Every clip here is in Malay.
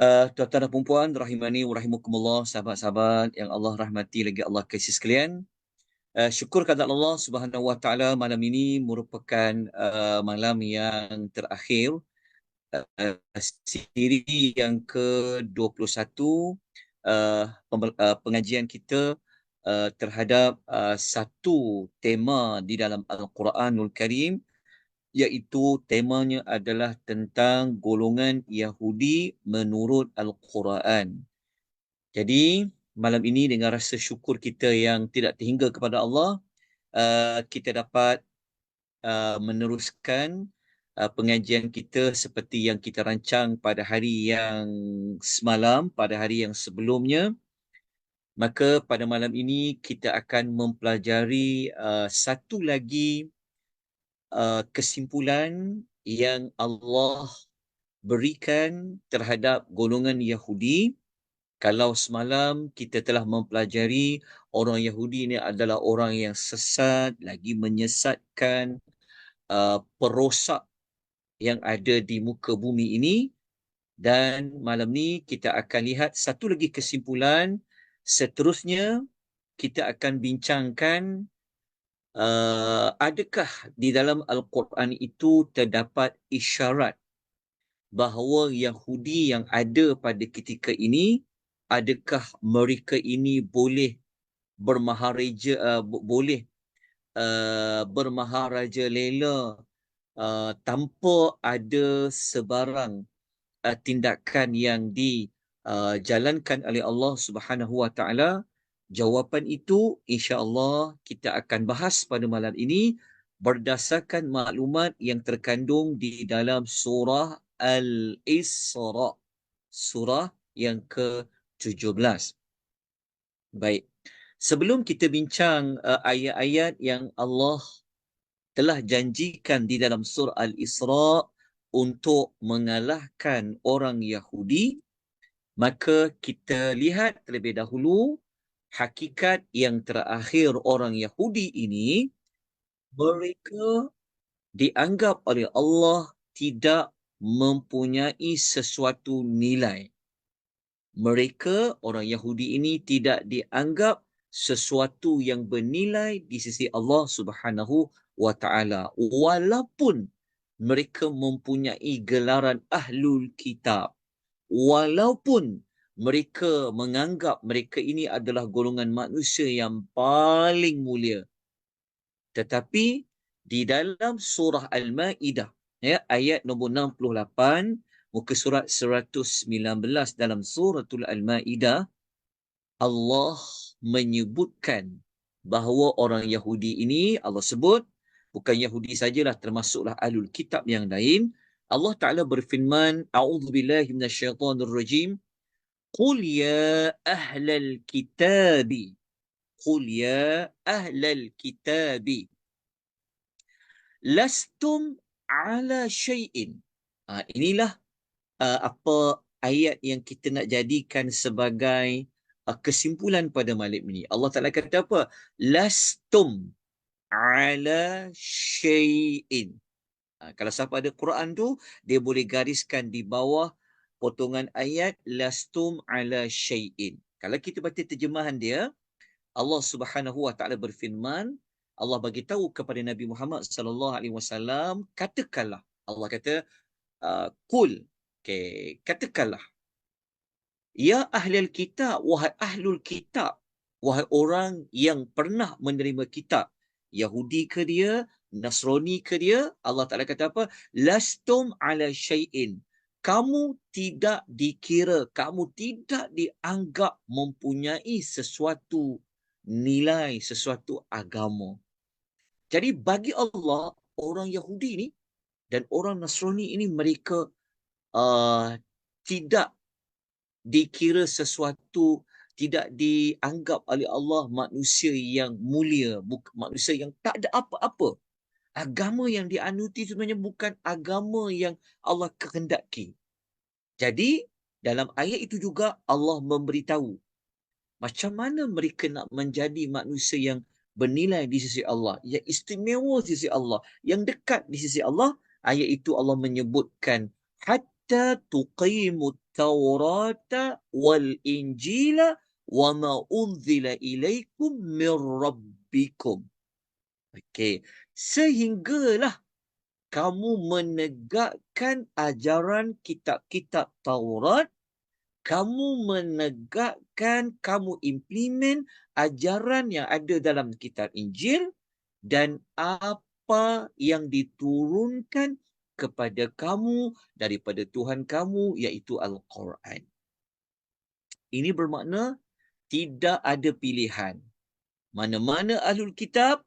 Tuan-tuan dan puan, rahimani wa rahimakumullah, sahabat-sahabat yang Allah rahmati lagi Allah kasih sekalian. Syukur kepada Allah Subhanahu wa taala, malam ini merupakan malam yang terakhir siri yang ke-21 pengajian kita terhadap satu tema di dalam Al-Quranul Karim, iaitu temanya adalah tentang golongan Yahudi menurut Al-Quran. Jadi malam ini dengan rasa syukur kita yang tidak terhingga kepada Allah, kita dapat meneruskan pengajian kita seperti yang kita rancang pada hari yang semalam, pada hari yang sebelumnya. Maka pada malam ini kita akan mempelajari satu lagi kesimpulan yang Allah berikan terhadap golongan Yahudi. Kalau semalam kita telah mempelajari orang Yahudi ini adalah orang yang sesat, lagi menyesatkan, perosak yang ada di muka bumi ini. Dan malam ni kita akan lihat satu lagi kesimpulan. Seterusnya kita akan bincangkan adakah di dalam Al-Quran itu terdapat isyarat bahawa Yahudi yang ada pada ketika ini, adakah mereka ini boleh bermaharaja bermaharaja lela tanpa ada sebarang tindakan yang dijalankan oleh Allah Subhanahu wa taala? Jawapan itu insya-Allah kita akan bahas pada malam ini berdasarkan maklumat yang terkandung di dalam surah Al-Isra, surah yang ke-17. Baik. Sebelum kita bincang ayat-ayat yang Allah telah janjikan di dalam surah Al-Isra untuk mengalahkan orang Yahudi, maka kita lihat terlebih dahulu hakikat yang terakhir orang Yahudi ini. Mereka dianggap oleh Allah tidak mempunyai sesuatu nilai. Mereka, orang Yahudi ini, tidak dianggap sesuatu yang bernilai di sisi Allah Subhanahu wa taala, walaupun mereka mempunyai gelaran ahlul kitab, walaupun mereka menganggap mereka ini adalah golongan manusia yang paling mulia. Tetapi di dalam surah Al-Ma'idah, ayat nombor 68, muka surat 119 dalam suratul Al-Ma'idah, Allah menyebutkan bahawa orang Yahudi ini, Allah sebut, bukan Yahudi sajalah, termasuklah ahlul kitab yang lain. Allah Ta'ala berfirman, A'udzubillahi minasyaitanirrajim, Qul ya ahlal kitabi, Qul ya ahlal kitabi, lastum ala syai'in. Inilah apa ayat yang kita nak jadikan sebagai kesimpulan pada malam ini. Allah Ta'ala kata apa? Lastum ala syai'in. Kalau siapa ada Quran tu, dia boleh gariskan di bawah potongan ayat lastum ala syai'in. Kalau kita baca terjemahan dia, Allah Subhanahu wa taala berfirman, Allah bagi tahu kepada Nabi Muhammad sallallahu alaihi wasallam, katakanlah, Allah kata, qul, okey, katakanlah, ya ahlul kitab, wahai ahlul kitab, wahai orang yang pernah menerima kitab, Yahudi ke dia, Nasrani ke dia, Allah Ta'ala kata apa? Lastum ala syai'in. Kamu tidak dikira, kamu tidak dianggap mempunyai sesuatu nilai, sesuatu agama. Jadi bagi Allah, orang Yahudi ni dan orang Nasrani ini, mereka tidak dikira sesuatu, tidak dianggap oleh Allah manusia yang mulia, manusia yang tak ada apa-apa. Agama yang dianuti sebenarnya bukan agama yang Allah kehendaki. Jadi dalam ayat itu juga Allah memberitahu macam mana mereka nak menjadi manusia yang bernilai di sisi Allah, yang istimewa di sisi Allah, yang dekat di sisi Allah. Ayat itu Allah menyebutkan, hatta hatta tuqimut Taurata wal Injila wa ma unzila ilaikum min rabbikum. Okey, sehinggalah kamu menegakkan ajaran kitab-kitab Taurat, kamu menegakkan, kamu implement ajaran yang ada dalam kitab Injil dan apa yang diturunkan kepada kamu daripada Tuhan kamu, iaitu Al-Quran. Ini bermakna tidak ada pilihan. Mana-mana ahlul kitab,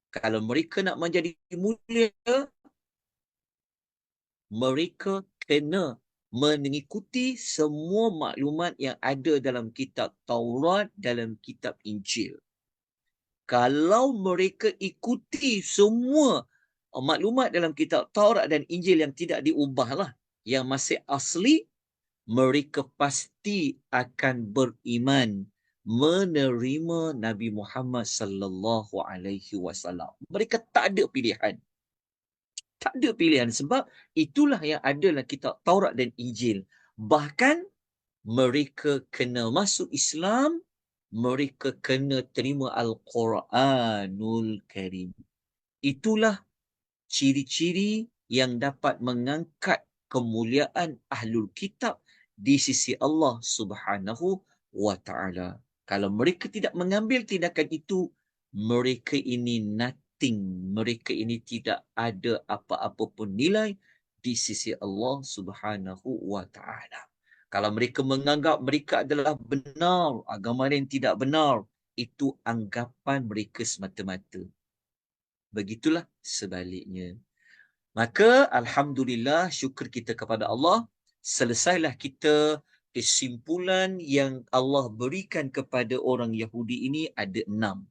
kalau mereka nak menjadi mulia, mereka kena mengikuti semua maklumat yang ada dalam kitab Taurat, dalam kitab Injil. Kalau mereka ikuti semua maklumat dalam kitab Taurat dan Injil yang tidak diubahlah, yang masih asli, mereka pasti akan beriman, menerima Nabi Muhammad sallallahu alaihi wasallam. Mereka tak ada pilihan. Tak ada pilihan sebab itulah yang ada dalam kitab Taurat dan Injil. Bahkan mereka kena masuk Islam, mereka kena terima Al-Quranul Karim. Itulah ciri-ciri yang dapat mengangkat kemuliaan ahlul kitab di sisi Allah Subhanahu wa taala. Kalau mereka tidak mengambil tindakan itu, mereka ini nothing. Mereka ini tidak ada apa-apa pun nilai di sisi Allah Subhanahu wa taala. Kalau mereka menganggap mereka adalah benar, agama lain tidak benar, itu anggapan mereka semata-mata. Begitulah sebaliknya. Maka alhamdulillah, syukur kita kepada Allah, selesailah kita kesimpulan yang Allah berikan kepada orang Yahudi ini ada 6.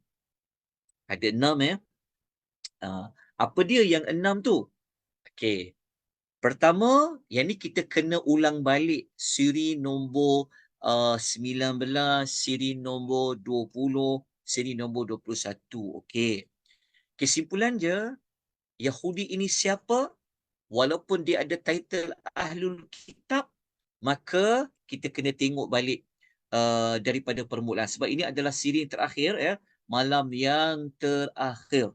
Ada 6 ya. Apa dia yang 6 tu? Okey. Pertama, yang ni kita kena ulang balik siri nombor 19, siri nombor 20, siri nombor 21. Okey. Kesimpulan je, Yahudi ini siapa? Walaupun dia ada title Ahlul Kitab, maka kita kena tengok balik daripada permulaan. Sebab ini adalah siri yang terakhir, ya, malam yang terakhir.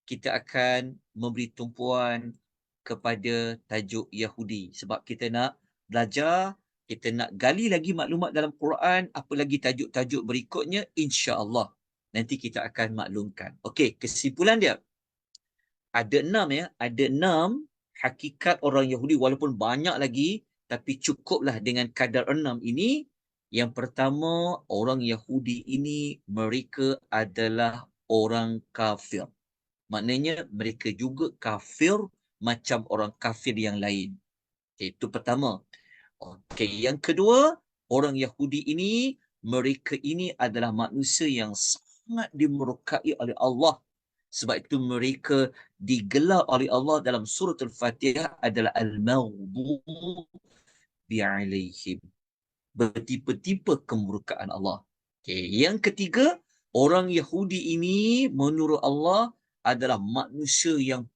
Kita akan memberi tumpuan kepada tajuk Yahudi. Sebab kita nak belajar, kita nak gali lagi maklumat dalam Quran, apa lagi tajuk-tajuk berikutnya, insya-Allah nanti kita akan maklumkan. Okey, kesimpulan dia. Ada 6 ya, ada 6 hakikat orang Yahudi, walaupun banyak lagi, tapi cukuplah dengan kadar 6 ini. Yang pertama, orang Yahudi ini mereka adalah orang kafir. Maknanya mereka juga kafir macam orang kafir yang lain. Okay, itu pertama. Okey, yang kedua, orang Yahudi ini, mereka ini adalah manusia yang sangat dimurkai oleh Allah. Sebab itu mereka digelar oleh Allah dalam surah Al-Fatihah adalah Al-Maghdubi alaihim. Bertipe-tipe kemurkaan Allah. Okay. Yang ketiga, orang Yahudi ini menurut Allah adalah manusia yang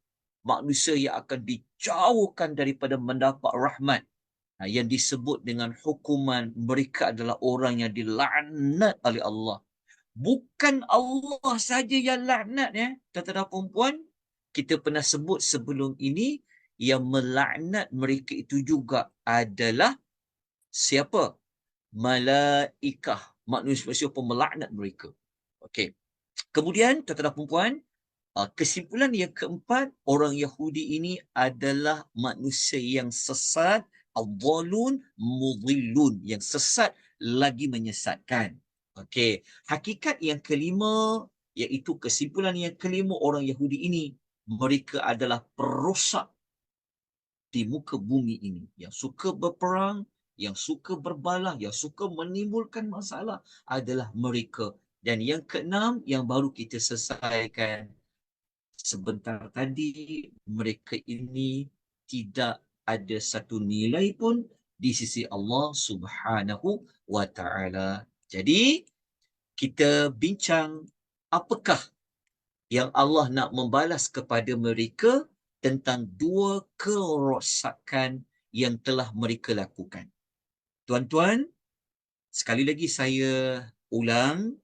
akan dijauhkan daripada mendapat rahmat. Yang disebut dengan hukuman, mereka adalah orang yang dilaknat oleh Allah. Bukan Allah saja yang laknat, ya, tuan-tuan dan puan-puan. Kita pernah sebut sebelum ini, yang melaknat mereka itu juga adalah siapa? Malaikah. Manusia pun melaknat mereka. Okey. Kemudian, tuan-tuan dan puan-puan, kesimpulan yang keempat, orang Yahudi ini adalah manusia yang sesat, adhalun mudhillun, yang sesat lagi menyesatkan. Okey, hakikat yang kelima, iaitu kesimpulan yang kelima, orang Yahudi ini, mereka adalah perosak di muka bumi ini, yang suka berperang, yang suka berbalah, yang suka menimbulkan masalah adalah mereka. Dan yang keenam, yang baru kita selesaikan sebentar tadi, mereka ini tidak ada satu nilai pun di sisi Allah Subhanahu wa taala. Jadi kita bincang apakah yang Allah nak membalas kepada mereka tentang dua kerosakan yang telah mereka lakukan. Tuan-tuan, sekali lagi saya ulang,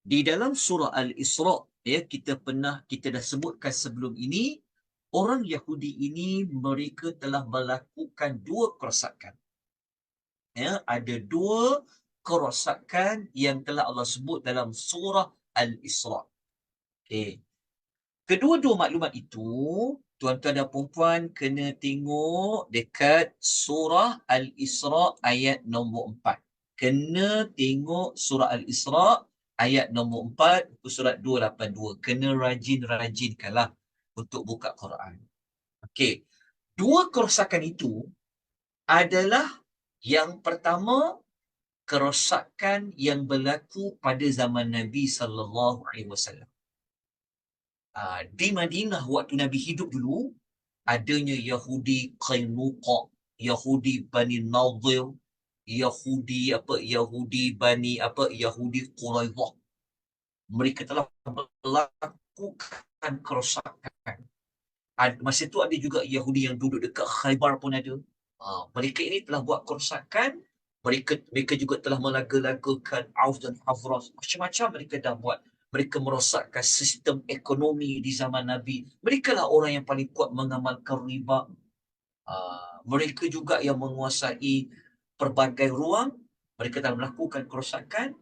di dalam surah Al-Isra, ya, kita dah sebutkan sebelum ini, orang Yahudi ini mereka telah melakukan dua kerosakan. Ya, ada dua kerosakan yang telah Allah sebut dalam surah Al-Isra. Okay. Kedua-dua maklumat itu, tuan-tuan dan puan kena tengok dekat surah Al-Isra ayat nombor 4. Kena tengok surah Al-Isra ayat nombor 4, surat 282. Kena rajin-rajinkanlah untuk buka Quran. Okey. Dua kerosakan itu adalah yang pertama, kerosakan yang berlaku pada zaman Nabi SAW. Di Madinah waktu Nabi hidup dulu, adanya Yahudi Qainuqa, Yahudi Bani Nadir, Yahudi Quraidah. Mereka telah melakukan kerosakan. Masa itu ada juga Yahudi yang duduk dekat Khaybar pun ada. Mereka ini telah buat kerosakan. Mereka juga telah melaga-lagakan Auf dan Hazraj. Macam-macam mereka dah buat. Mereka merosakkan sistem ekonomi di zaman Nabi. Mereka lah orang yang paling kuat mengamalkan riba. Mereka juga yang menguasai pelbagai ruang. Mereka telah melakukan kerosakan.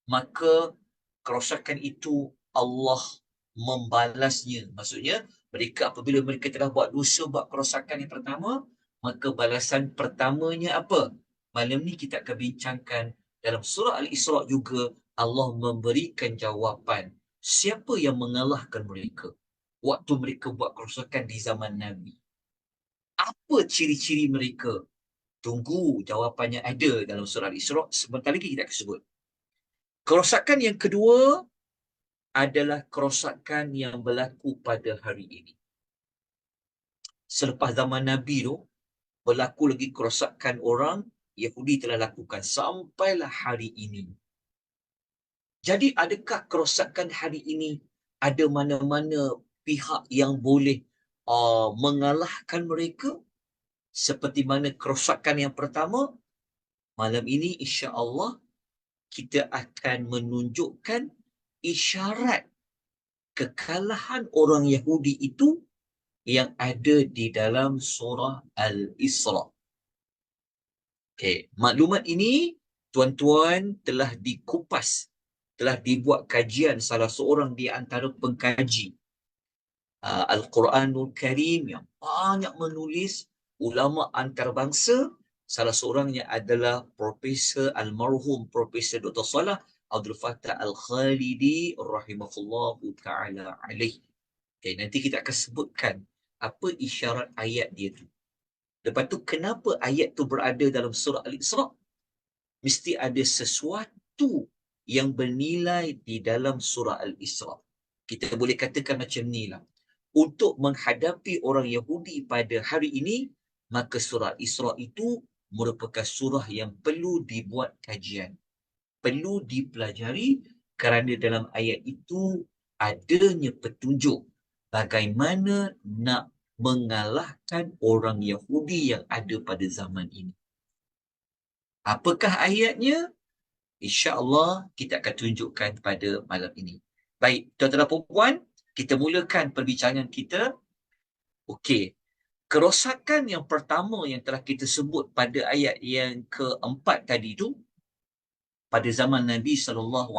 Maka kerosakan itu Allah membalasnya. Maksudnya, apabila mereka telah buat dosa, buat kerosakan yang pertama, maka balasan pertamanya apa? Malam ni kita akan bincangkan dalam surah Al-Isra juga, Allah memberikan jawapan siapa yang mengalahkan mereka waktu mereka buat kerosakan di zaman Nabi. Apa ciri-ciri mereka? Tunggu jawapannya ada dalam surah Al-Isra. Sebentar lagi kita akan sebut. Kerosakan yang kedua adalah kerosakan yang berlaku pada hari ini. Selepas zaman Nabi tu, berlaku lagi kerosakan orang Yahudi telah lakukan sampailah hari ini. Jadi adakah kerosakan hari ini ada mana-mana pihak yang boleh mengalahkan mereka? Seperti mana kerosakan yang pertama, malam ini insya-Allah kita akan menunjukkan isyarat kekalahan orang Yahudi itu yang ada di dalam surah Al-Isra. Okay. Maklumat ini, tuan-tuan, telah dikupas, telah dibuat kajian salah seorang di antara pengkaji Al-Quranul Karim yang banyak menulis, ulama antarabangsa. Salah seorangnya adalah Profesor Almarhum Profesor Dr. Salah Abdul Fattah Al-Khalidi rahimahullahu ta'ala alaih. Okay, nanti kita akan sebutkan apa isyarat ayat dia tu. Lepas tu, kenapa ayat tu berada dalam surah Al-Isra? Mesti ada sesuatu yang bernilai di dalam surah Al-Isra. Kita boleh katakan macam ni lah. Untuk menghadapi orang Yahudi pada hari ini, maka surah Al-Isra itu merupakan surah yang perlu dibuat kajian. Perlu dipelajari kerana dalam ayat itu adanya petunjuk bagaimana nak mengalahkan orang Yahudi yang ada pada zaman ini. Apakah ayatnya? InsyaAllah kita akan tunjukkan pada malam ini. Baik, tuan-tuan dan puan, kita mulakan perbincangan kita. Okey, kerosakan yang pertama yang telah kita sebut pada ayat yang keempat tadi tu, pada zaman Nabi SAW,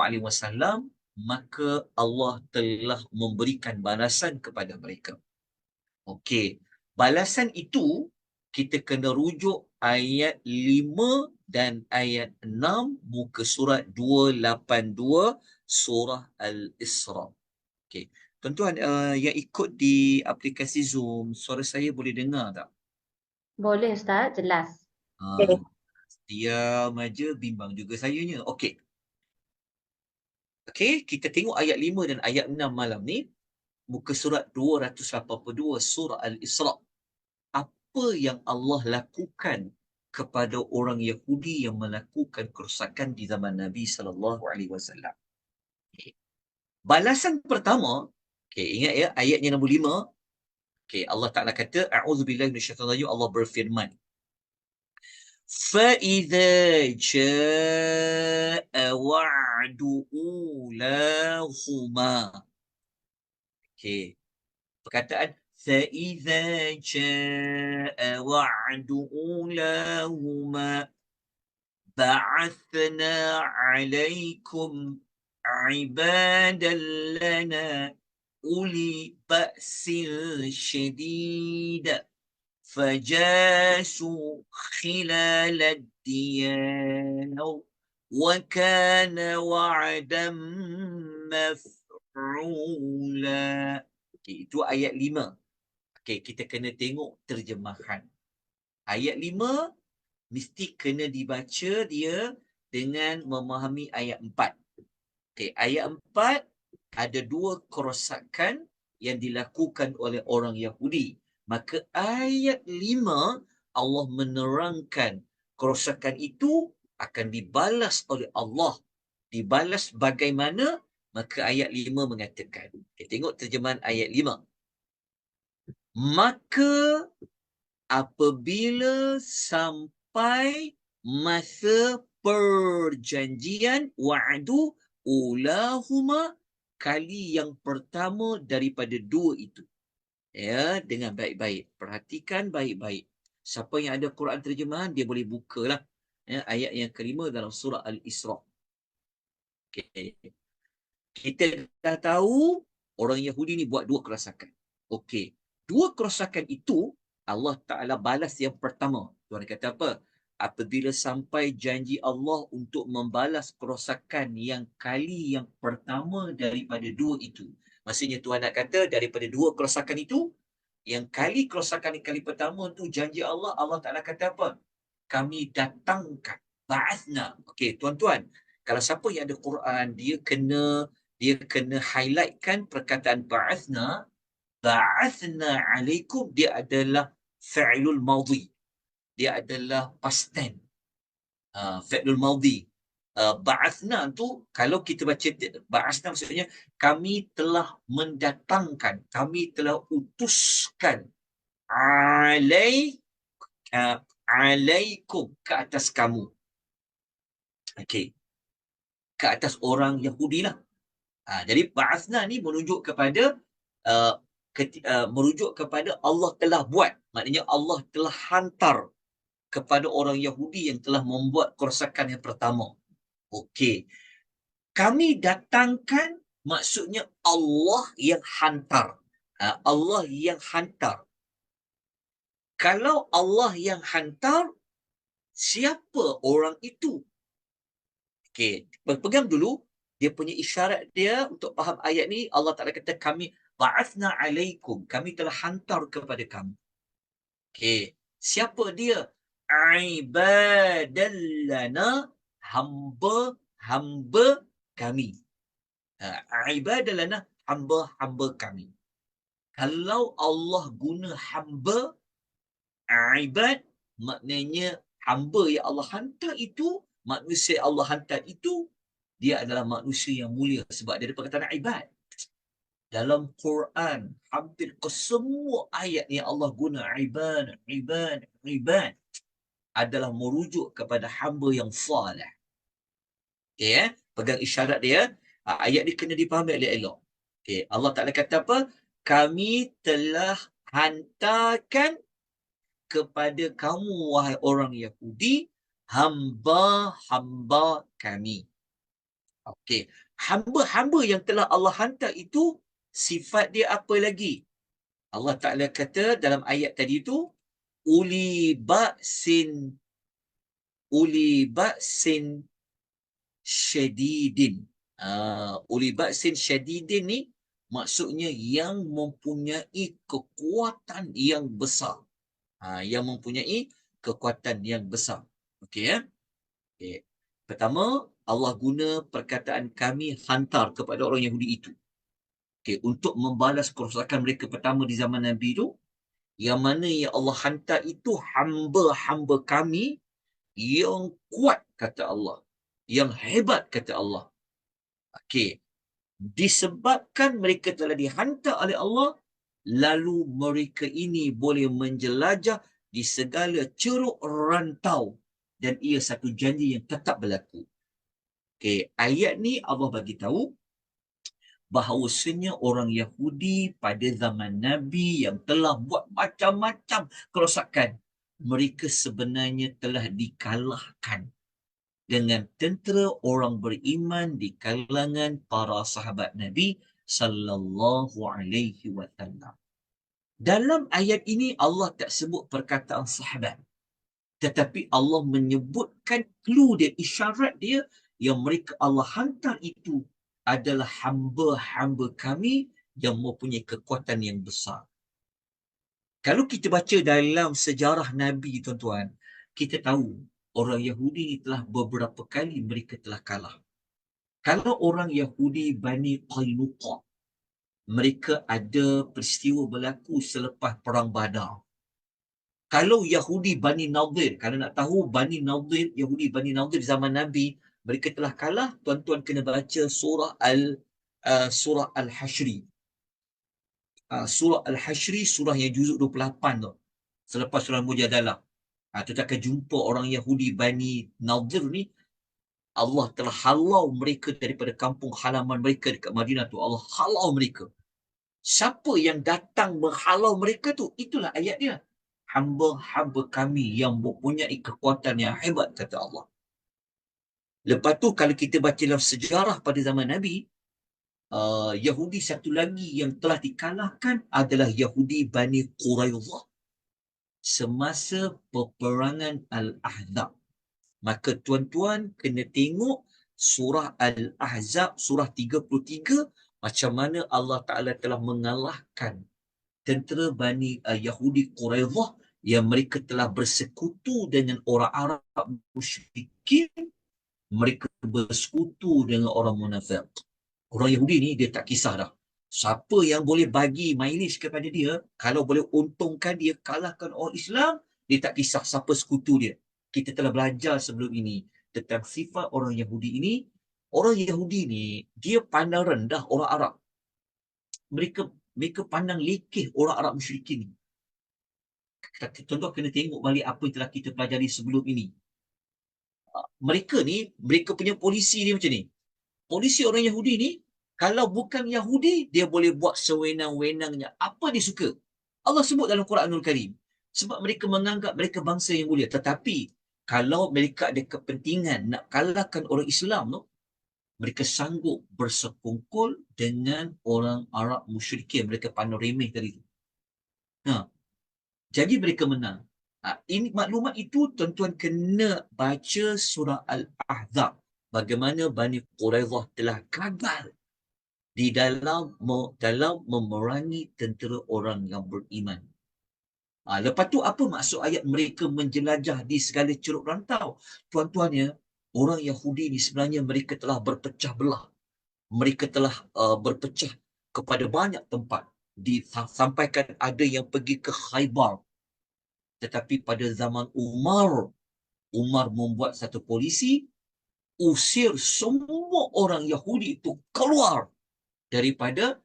maka Allah telah memberikan balasan kepada mereka. Okey, balasan itu kita kena rujuk ayat 5 dan ayat 6 muka surat 282 surah Al-Isra. Okey, tuan-tuan yang ikut di aplikasi Zoom, suara saya boleh dengar tak? Boleh Ustaz, jelas. Diam aja, bimbang juga sayanya. Okey. Okey, kita tengok ayat 5 dan ayat 6 malam ni. Muka surat 282 surah Al-Isra. Apa yang Allah lakukan kepada orang Yahudi yang melakukan kerosakan di zaman Nabi SAW. Okay. Balasan pertama, okay, ingat ya, ayatnya nombor 5. Okay, Allah Ta'ala kata, A'udzubillahi minasyaitanir rajim, Allah berfirman, فَإِذَا جَاءَ وَعْدُ أُولَاهُمَا. Okey. Perkataan فَإِذَا جَاءَ وَعْدُ أُولَاهُمَا بَعَثْنَا عَلَيْكُمْ عِبَادًا لَنَا أُولِي بَأْسٍ شَدِيدٍ فَجَاسُوا خِلَالَ الدِّيَارِ وَكَانَ وَعْدًا مَفْعُولًا. Okay, itu ayat 5. Okay, kita kena tengok terjemahan. Ayat 5 mesti kena dibaca dia dengan memahami ayat 4. Okay, ayat 4 ada 2 kerosakan yang dilakukan oleh orang Yahudi. Maka ayat 5 Allah menerangkan kerosakan itu akan dibalas oleh Allah. Dibalas bagaimana? Maka ayat 5 mengatakan. Okay, tengok terjemahan ayat 5. Maka apabila sampai masa perjanjian wa'du ulahuma, kali yang pertama daripada 2 itu. Ya, dengan baik-baik. Perhatikan baik-baik. Siapa yang ada Quran terjemahan, dia boleh bukalah ya, ayat yang kelima dalam surah Al-Isra. Okay. Kita dah tahu orang Yahudi ni buat 2 kerosakan. Okey. 2 kerosakan itu Allah Ta'ala balas yang pertama. Tuhan kata apa? Apabila sampai janji Allah untuk membalas kerosakan yang kali yang pertama daripada 2 itu. Maksudnya Tuhan nak kata daripada 2 kerosakan itu, yang kerosakan yang kali pertama tu janji Allah, Allah Ta'ala kata apa? Kami datangkan. Ba'athna. Okey, tuan-tuan. Kalau siapa yang ada Quran, dia kena highlightkan perkataan ba'athna alaikum, dia adalah fi'lul madhi. Dia adalah past tense. Fi'lul madhi. Ba'athna tu, kalau kita baca ba'athna maksudnya kami telah mendatangkan, kami telah utuskan alaikum, ke atas kamu. Okey. Ke atas orang Yahudi lah. Jadi ba'athna ni merujuk kepada merujuk kepada Allah telah buat. Maknanya Allah telah hantar kepada orang Yahudi yang telah membuat kerosakan yang pertama. Okey. Kami datangkan, maksudnya Allah yang hantar. Allah yang hantar. Kalau Allah yang hantar, siapa orang itu? Okey, pegang dulu dia punya isyarat dia untuk faham ayat ni. Allah Ta'ala kata kami ba'athna alaikum, kami telah hantar kepada kamu. Okey, siapa dia? Ibadallana, hamba-hamba kami. Ibadallana, hamba-hamba kami. Kalau Allah guna hamba, ibad, maknanya hamba yang Allah hantar itu, manusia Allah hantar itu, dia adalah manusia yang mulia sebab dia ada perkataan ibad. Dalam Quran, hampir ke semua ayat yang Allah guna ibad adalah merujuk kepada hamba yang salih. Okay, pegang isyarat dia. Ayat ni kena dipahami elok-elok. Okay, Allah Ta'ala kata apa? Kami telah hantarkan kepada kamu, wahai orang Yahudi, hamba-hamba kami. Okey, hamba-hamba yang telah Allah hantar itu, sifat dia apa lagi? Allah Ta'ala kata dalam ayat tadi itu, uli ba'sin syadidin. Uli ba'sin syadidin ni maksudnya yang mempunyai kekuatan yang besar. Yang mempunyai kekuatan yang besar. Okey ya. Okay. Pertama, Allah guna perkataan kami hantar kepada orang Yahudi itu. Okay, untuk membalas kerosakan mereka pertama di zaman Nabi itu, yang mana yang Allah hantar itu hamba-hamba kami yang kuat, kata Allah. Yang hebat, kata Allah. Okey. Disebabkan mereka telah dihantar oleh Allah, lalu mereka ini boleh menjelajah di segala ceruk rantau dan ia satu janji yang tetap berlaku. Okey, ayat ni Allah bagi tahu bahawasanya orang Yahudi pada zaman Nabi yang telah buat macam-macam kerosakan, mereka sebenarnya telah dikalahkan dengan tentera orang beriman di kalangan para sahabat Nabi sallallahu alaihi wasallam. Dalam ayat ini Allah tak sebut perkataan sahabat, tetapi Allah menyebutkan clue dia, isyarat dia yang mereka Allah hantar itu adalah hamba-hamba kami yang mempunyai kekuatan yang besar. Kalau kita baca dalam sejarah Nabi, tuan-tuan, kita tahu orang Yahudi ni telah beberapa kali mereka telah kalah. Kalau orang Yahudi Bani Qainuqa, mereka ada peristiwa berlaku selepas Perang Badar. Kalau Yahudi Bani Nadir, kalau nak tahu Bani Nadir, Yahudi Bani Nadir zaman Nabi, mereka telah kalah, tuan-tuan kena baca surah Al-Hashri. Surah Al-Hashri, surah yang juzuk 28 tu. Selepas surah Mujadalah. Kita akan jumpa orang Yahudi Bani Nadir ni, Allah telah halau mereka daripada kampung halaman mereka dekat Madinah tu. Allah halau mereka. Siapa yang datang menghalau mereka tu? Itulah ayat dia. Hamba-hamba kami yang mempunyai kekuatan yang hebat, kata Allah. Lepas tu kalau kita baca dalam sejarah pada zaman Nabi, Yahudi satu lagi yang telah dikalahkan adalah Yahudi Bani Quraidah semasa peperangan Al-Ahzab. Maka tuan-tuan kena tengok surah Al-Ahzab, surah 33, macam mana Allah Ta'ala telah mengalahkan tentera Bani Yahudi Quraidah yang mereka telah bersekutu dengan orang Arab musyrikin, mereka bersekutu dengan orang munafik. Orang Yahudi ni dia tak kisah dah. Siapa yang boleh bagi mileage kepada dia, kalau boleh untungkan dia kalahkan orang Islam, dia tak kisah siapa sekutu dia. Kita telah belajar sebelum ini tentang sifat orang Yahudi ini. Orang Yahudi ni, dia pandang rendah orang Arab. Mereka pandang lekeh orang Arab musyrikin ni. Tuan-tuan kena tengok balik apa yang telah kita pelajari sebelum ini. Mereka punya polisi ni macam ni. Polisi orang Yahudi ni, kalau bukan Yahudi, dia boleh buat sewenang-wenangnya. Apa dia suka. Allah sebut dalam Quranul Karim. Sebab mereka menganggap mereka bangsa yang mulia. Tetapi, kalau mereka ada kepentingan nak kalahkan orang Islam tu, mereka sanggup bersekongkol dengan orang Arab musyrikin. Mereka pandang remeh tadi tu. Jadi mereka menang. Ini maklumat itu tuan-tuan kena baca surah Al-Ahzab. Bagaimana Bani Quraidah telah gagal di dalam memerangi tentera orang yang beriman. Lepas tu apa maksud ayat mereka menjelajah di segala ceruk rantau? Tuan-tuannya, orang Yahudi ni sebenarnya mereka telah berpecah belah. Mereka telah berpecah kepada banyak tempat. Disampaikan ada yang pergi ke Khaybar. Tetapi pada zaman Umar membuat satu polisi, usir semua orang Yahudi itu keluar daripada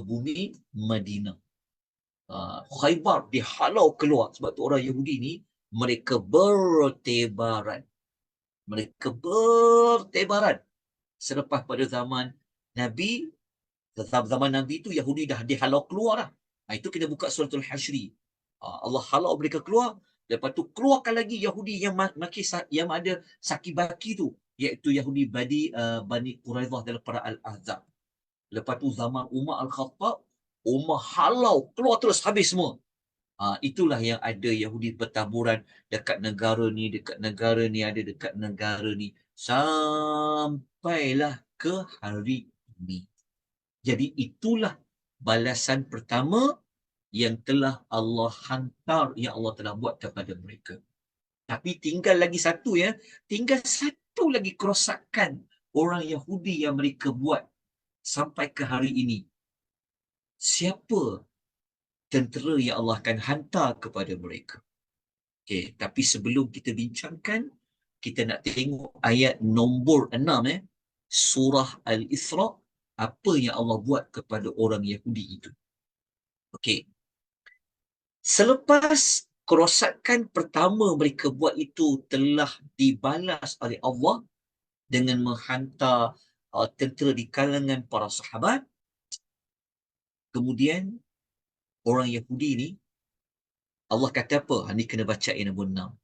bumi Madinah. Khaybar dihalau keluar sebab tu orang Yahudi ni mereka bertebaran. Selepas pada zaman Nabi tu Yahudi dah dihalau keluar dah. Itu kena buka suratul Hashri. Allah halau mereka keluar. Lepas tu keluarkan lagi Yahudi yang ada saki-baki tu, iaitu Yahudi Bani Quraidah dalam perang Al-Ahzab. Lepas tu zaman Umar Al-Khattab, Umar halau keluar terus habis semua. Itulah yang ada Yahudi bertaburan dekat negara ni, ada dekat negara ni, sampailah ke hari ini. Jadi itulah balasan pertama yang telah Allah hantar, yang Allah telah buat kepada mereka. Tapi tinggal lagi satu lagi kerosakan orang Yahudi yang mereka buat sampai ke hari ini. Siapa tentera yang Allah akan hantar kepada mereka? Okey, tapi sebelum kita bincangkan, kita nak tengok ayat nombor 6 surah Al-Isra, apa yang Allah buat kepada orang Yahudi itu. Okey. Selepas kerosakan pertama mereka buat itu telah dibalas oleh Allah dengan menghantar tentera di kalangan para sahabat. Kemudian orang Yahudi ni, Allah kata apa? Ni kena baca ayat nombor 6.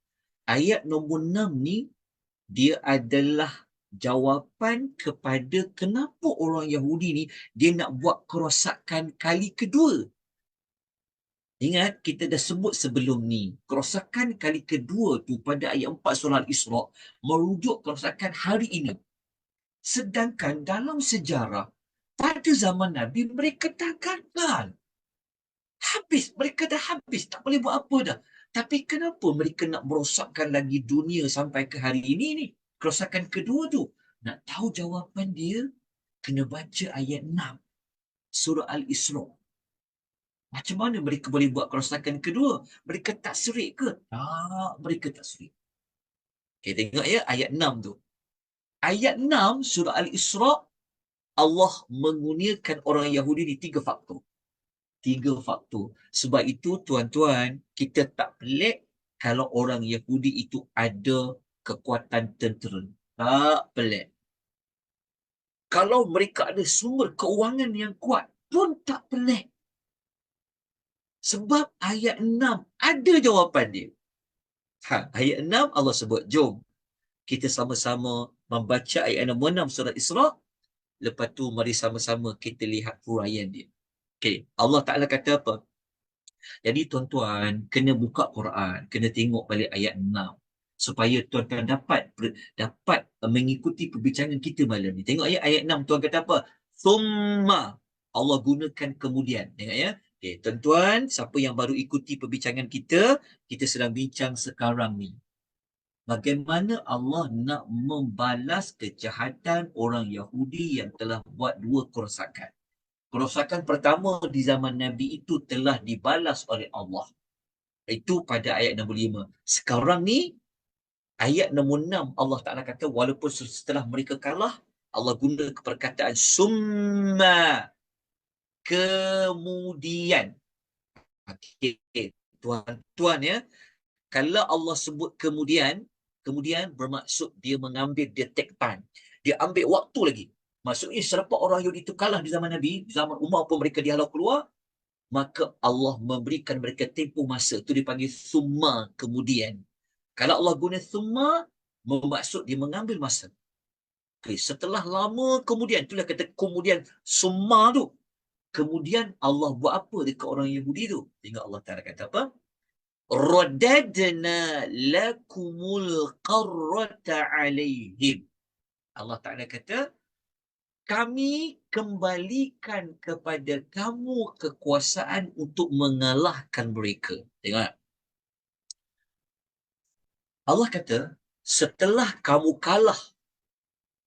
Ayat nombor 6 ni, dia adalah jawapan kepada kenapa orang Yahudi ni dia nak buat kerosakan kali kedua. Ingat, kita dah sebut sebelum ni, kerosakan kali kedua tu pada ayat 4 surah Al-Isra merujuk kerosakan hari ini. Sedangkan dalam sejarah, pada zaman Nabi, mereka dah gagal. Habis, mereka dah habis. Tak boleh buat apa dah. Tapi kenapa mereka nak merosakkan lagi dunia sampai ke hari ini ni? Kerosakan kedua tu. Nak tahu jawapan dia? Kena baca ayat 6. Surah Al-Isra. Macam mana mereka boleh buat kerosakan kedua? Mereka tak serik ke? Tak, mereka tak serik. Okay, tengok ya ayat 6 tu. Ayat 6 surah Al-Isra, Allah menggunakan orang Yahudi ni 3 faktor. 3 faktor. Sebab itu tuan-tuan, kita tak pelik kalau orang Yahudi itu ada kekuatan tentera. Tak pelik. Kalau mereka ada sumber keuangan yang kuat pun tak pelik. Sebab ayat 6 ada jawapan dia. Ayat 6 Allah sebut, jom kita sama-sama membaca ayat nombor 6 surah Isra. Lepas tu mari sama-sama kita lihat huraian dia. Okay, Allah Ta'ala kata apa? Jadi tuan-tuan kena buka Quran, kena tengok balik ayat 6 supaya tuan-tuan dapat mengikuti perbincangan kita malam ni. Tengok ayat 6, tuan kata apa? Thumma, Allah gunakan kemudian. Tengok ya. Okay, tuan-tuan, siapa yang baru ikuti perbincangan kita sedang bincang sekarang ni. Bagaimana Allah nak membalas kejahatan orang Yahudi yang telah buat 2 kerosakan. Kerosakan pertama di zaman Nabi itu telah dibalas oleh Allah. Itu pada ayat nombor 5. Sekarang ni, ayat nombor 6, Allah Ta'ala kata, walaupun setelah mereka kalah, Allah guna perkataan summa, kemudian. Okay, tuan-tuan ya, kalau Allah sebut kemudian bermaksud dia mengambil, dia take time. Dia ambil waktu lagi. Maksudnya selepas orang Yahudi itu kalah di zaman Nabi, zaman Umar pun mereka dihalau keluar, maka Allah memberikan mereka tempoh masa. Itu dipanggil summa, kemudian. Kalau Allah guna summa, bermaksud dia mengambil masa. Okay, setelah lama kemudian, itulah kata kemudian summa tu. Kemudian Allah buat apa dekat orang Yahudi tu? Tengok Allah Ta'ala kata apa? Radadna lakumul qarrata alaihim. Allah Ta'ala kata, kami kembalikan kepada kamu kekuasaan untuk mengalahkan mereka. Tengok. Allah kata, setelah kamu kalah,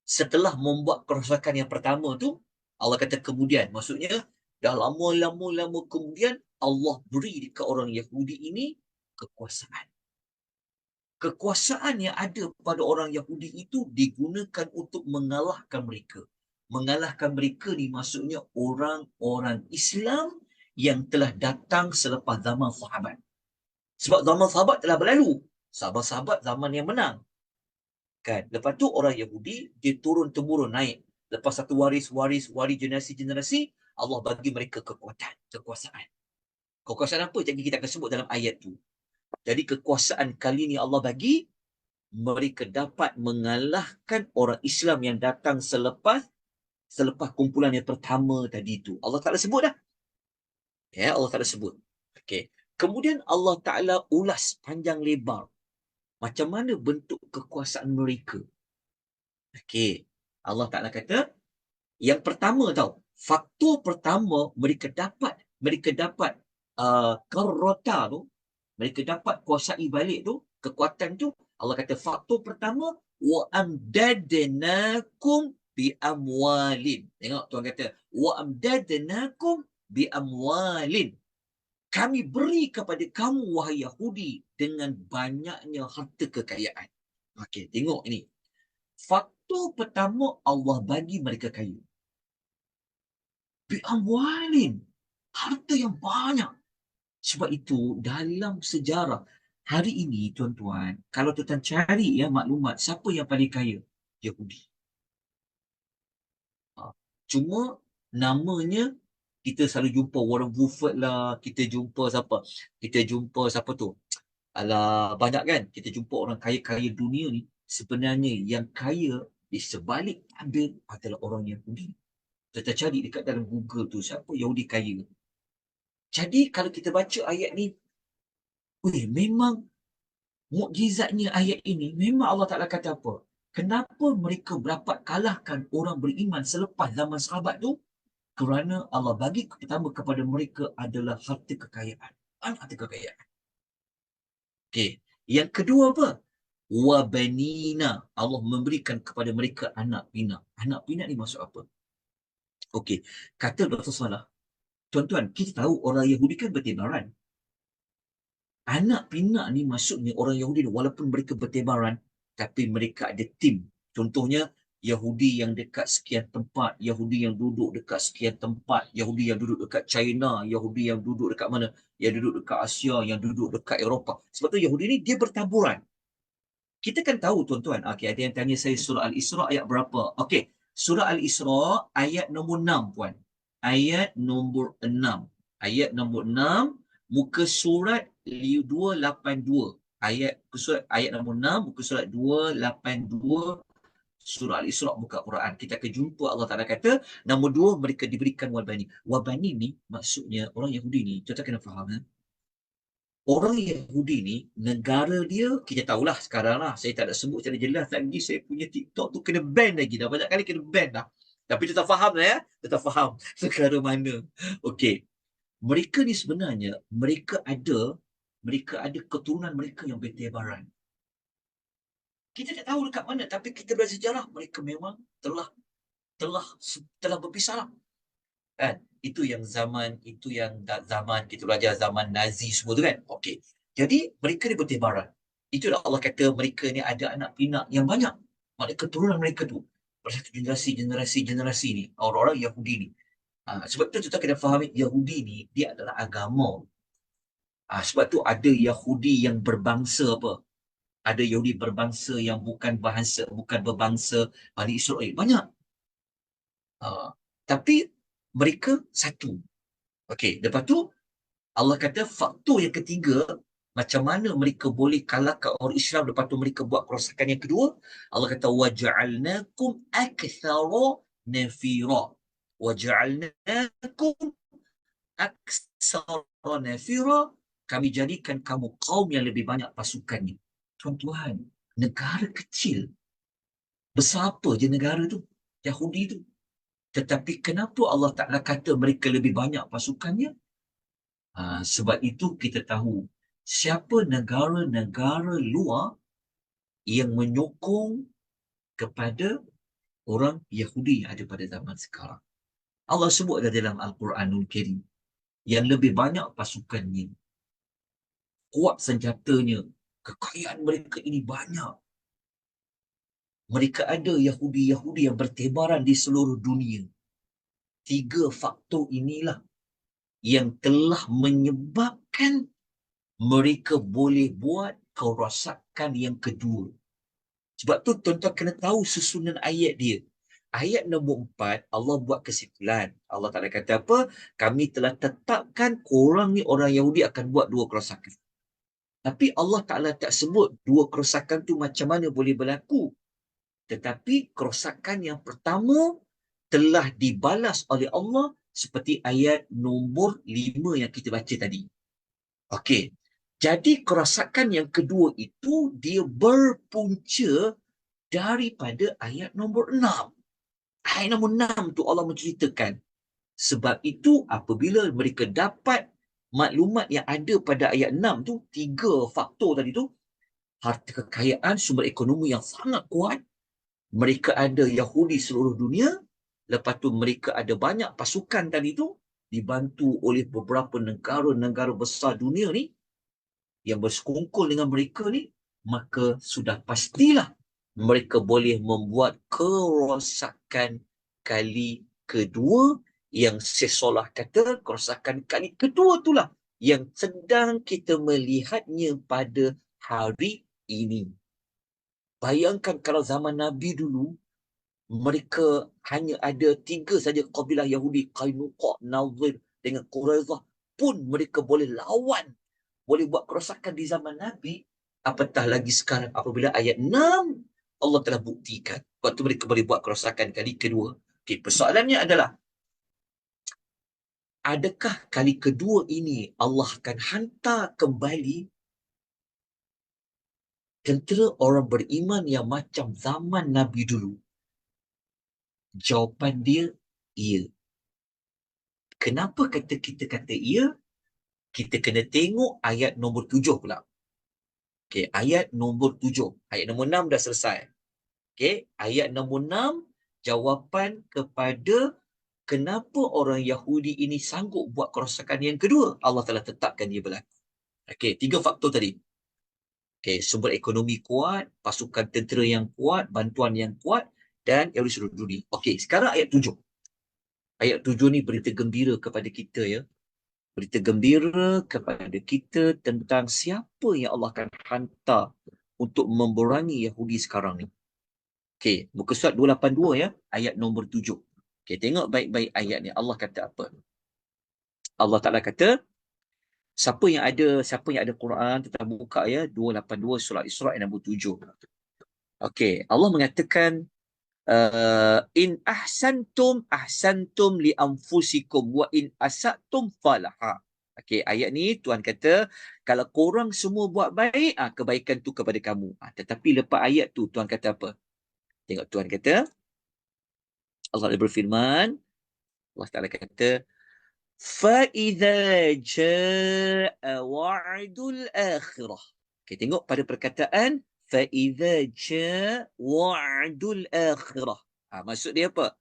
setelah membuat kerosakan yang pertama tu, Allah kata kemudian. Maksudnya, dah lama kemudian, Allah beri dekat orang Yahudi ini kekuasaan. Kekuasaan yang ada pada orang Yahudi itu digunakan untuk mengalahkan mereka. Mengalahkan mereka ni maksudnya orang-orang Islam yang telah datang selepas zaman sahabat. Sebab zaman sahabat telah berlalu. Sahabat-sahabat zaman yang menang. Kan? Lepas tu orang Yahudi, dia turun-temurun naik. Lepas satu waris generasi-generasi, Allah bagi mereka kekuasaan. Kekuasaan apa? Jadi kita akan sebut dalam ayat tu. Jadi kekuasaan kali ni Allah bagi, mereka dapat mengalahkan orang Islam yang datang selepas kumpulan yang pertama tadi tu. Allah Ta'ala sebut dah. Ya, Allah Ta'ala sebut. Okay. Kemudian Allah Ta'ala ulas panjang lebar macam mana bentuk kekuasaan mereka. Okay. Allah Ta'ala kata, yang pertama tau, faktor pertama mereka dapat karrota tu, mereka dapat kuasai balik tu, kekuatan tu. Allah kata faktor pertama, wa amdadnakum bi amwalin. Tengok Tuhan kata, wa amdadnakum bi amwalin. Kami beri kepada kamu wahai Yahudi dengan banyaknya harta kekayaan. Okey, tengok ini. Faktor pertama, Allah bagi mereka kaya. Bi amwalin. Harta yang banyak. Sebab itu dalam sejarah hari ini tuan-tuan, kalau tuan cari ya maklumat siapa yang paling kaya? Yahudi. Ha. Cuma namanya kita selalu jumpa Warren Buffett lah, kita jumpa siapa? Kita jumpa siapa tu? Alah, banyak kan? Kita jumpa orang kaya-kaya dunia ni. Sebenarnya yang kaya di sebalik tabir adalah orang Yahudi. Kita cari dekat dalam Google tu, siapa Yahudi kaya. Jadi kalau kita baca ayat ni, memang mukjizatnya ayat ini, memang Allah Ta'ala kata apa? Kenapa mereka dapat kalahkan orang beriman selepas zaman sahabat tu? Kerana Allah bagi pertama kepada mereka adalah harta kekayaan. Harta kekayaan. Okey. Yang kedua apa? Wabanina. Allah memberikan kepada mereka anak pinak. Anak pinak ni maksud apa? Okey. Kata Dr. Salah, tuan-tuan, kita tahu orang Yahudi kan bertebaran. Anak pinak ni maksudnya orang Yahudi ni, walaupun mereka bertebaran, tapi mereka ada tim. Contohnya, Yahudi yang dekat sekian tempat, Yahudi yang duduk dekat sekian tempat, Yahudi yang duduk dekat China, Yahudi yang duduk dekat mana? Yang duduk dekat Asia, yang duduk dekat Eropah. Sebab tu Yahudi ni dia bertaburan. Kita kan tahu tuan-tuan, okay, ada yang tanya saya surah Al-Isra ayat berapa? Okey, surah Al-Isra ayat nombor 6 puan. Ayat nombor 6. Ayat nombor 6, muka surat 282. Ayat nombor 6, muka surat 282 surah Al-Isra buka Quran. Kita akan jumpa Allah Taala kata, nombor 2 mereka diberikan wabani. Wabani ni maksudnya orang Yahudi ni, kita kena faham orang Yahudi ni, negara dia, kita tahulah sekarang lah, saya tak nak sebut secara jelas lagi, saya punya TikTok tu kena ban lagi dah, banyak kali kena ban dah. Tapi tetap faham lah ya, tetap faham negara mana. Okey, mereka ni sebenarnya, mereka ada keturunan mereka yang bertebaran. Kita tak tahu dekat mana, tapi kita belajar sejarah, mereka memang telah berpisah lah. Kan? Itu yang zaman kita belajar zaman Nazi semua tu kan. Okey. Jadi mereka ni bertebaran. Itulah Allah kata mereka ni ada anak pinak yang banyak. Maknanya keturunan mereka tu bersatu generasi ni, orang-orang Yahudi ni. Sebab tu kita kena fahami Yahudi ni dia adalah agama. Sebab tu ada Yahudi yang berbangsa apa? Ada Yahudi berbangsa yang bukan berbangsa Bani Israel. Banyak. Tapi mereka satu. Okey, lepas tu Allah kata faktor yang ketiga, macam mana mereka boleh kalahkan orang Islam, lepas tu mereka buat kerosakan yang kedua. Allah kata waja'alnakum aktsara nafira. Waja'alnakum aktsara nafira. Kami jadikan kamu kaum yang lebih banyak pasukannya. Tuan-tuan, negara kecil. Besar apa je negara tu? Yahudi tu. Tetapi kenapa Allah Ta'ala kata mereka lebih banyak pasukannya? Sebab itu kita tahu siapa negara-negara luar yang menyokong kepada orang Yahudi yang ada pada zaman sekarang. Allah sebut dalam Al-Quranul Karim yang lebih banyak pasukannya, kuat senjatanya, kekayaan mereka ini banyak. Mereka ada Yahudi-Yahudi yang bertebaran di seluruh dunia. 3 faktor inilah yang telah menyebabkan mereka boleh buat kerosakan yang kedua. Sebab tu tuan-tuan kena tahu susunan ayat dia. Ayat nombor 4, Allah buat kesimpulan. Allah Ta'ala kata apa? Kami telah tetapkan korang ni orang Yahudi akan buat 2 kerosakan. Tapi Allah Ta'ala tak sebut 2 kerosakan tu macam mana boleh berlaku. Tetapi kerosakan yang pertama telah dibalas oleh Allah seperti ayat nombor 5 yang kita baca tadi. Okey. Jadi kerosakan yang kedua itu dia berpunca daripada ayat nombor 6. Ayat nombor 6 tu Allah menceritakan. Sebab itu apabila mereka dapat maklumat yang ada pada ayat 6 tu, 3 faktor tadi tu, harta kekayaan, sumber ekonomi yang sangat kuat, mereka ada Yahudi seluruh dunia, lepas tu mereka ada banyak pasukan tadi tu, dibantu oleh beberapa negara-negara besar dunia ni, yang bersekongkol dengan mereka ni, maka sudah pastilah mereka boleh membuat kerosakan kali kedua, yang Syekh Salah kata kerosakan kali kedua itulah yang sedang kita melihatnya pada hari ini. Bayangkan kalau zaman Nabi dulu, mereka hanya ada 3 saja kabilah Yahudi, Qainuqa, Nadir dengan Quraizah, pun mereka boleh lawan, boleh buat kerosakan di zaman Nabi. Apatah lagi sekarang apabila ayat 6 Allah telah buktikan waktu mereka boleh buat kerosakan kali kedua. Okay, persoalannya adalah, adakah kali kedua ini Allah akan hantar kembali tentera orang beriman yang macam zaman Nabi dulu? Jawapan dia, ya. Kenapa kita kata ya? Kita kena tengok ayat nombor 7 pula. Okay, ayat nombor 7. Ayat nombor 6 dah selesai. Okay, ayat nombor 6, jawapan kepada kenapa orang Yahudi ini sanggup buat kerosakan yang kedua. Allah telah tetapkan dia berlaku. Okay, 3 faktor tadi. Okay, sumber ekonomi kuat, pasukan tentera yang kuat, bantuan yang kuat, dan dari seluruh dunia. Okay, sekarang ayat 7. Ayat 7 ni berita gembira kepada kita, ya. Berita gembira kepada kita tentang siapa yang Allah akan hantar untuk memerangi Yahudi sekarang ni. Okey, muka surat 282, ya, ayat nombor 7. Okey, tengok baik-baik ayat ni. Allah kata apa? Allah Taala kata, siapa yang ada Quran, tetap buka, ya, 282 surah Isra ayat nombor 7. Okey, Allah mengatakan, in ahsantum li anfusikum wa in asatum falaha. Okey, ayat ni Tuhan kata, kalau korang semua buat baik, kebaikan tu kepada kamu. Tetapi lepas ayat tu Tuhan kata apa? Tengok Tuhan kata, Allah berfirman, Allah Taala kata, fa idza jaa wa'dul akhirah. Okey, tengok pada perkataan fa idza jaa wa'dul akhirah. Maksud dia apa?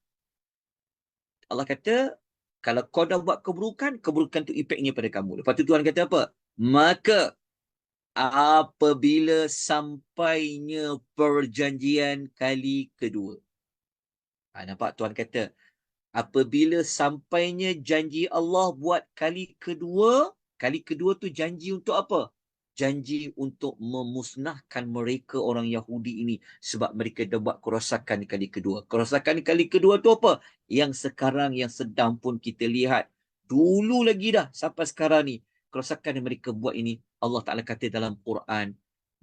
Allah kata, kalau kau dah buat keburukan, keburukan tu impaknya pada kamu. Lepas tu Tuhan kata apa? Maka apabila sampainya perjanjian kali kedua. Nampak Tuhan kata, apabila sampainya janji Allah buat kali kedua tu janji untuk apa? Janji untuk memusnahkan mereka orang Yahudi ini sebab mereka dah buat kerosakan kali kedua. Kerosakan kali kedua tu apa? Yang sekarang, yang sedang pun kita lihat. Dulu lagi dah sampai sekarang ni. Kerosakan yang mereka buat ini, Allah Ta'ala kata dalam Quran,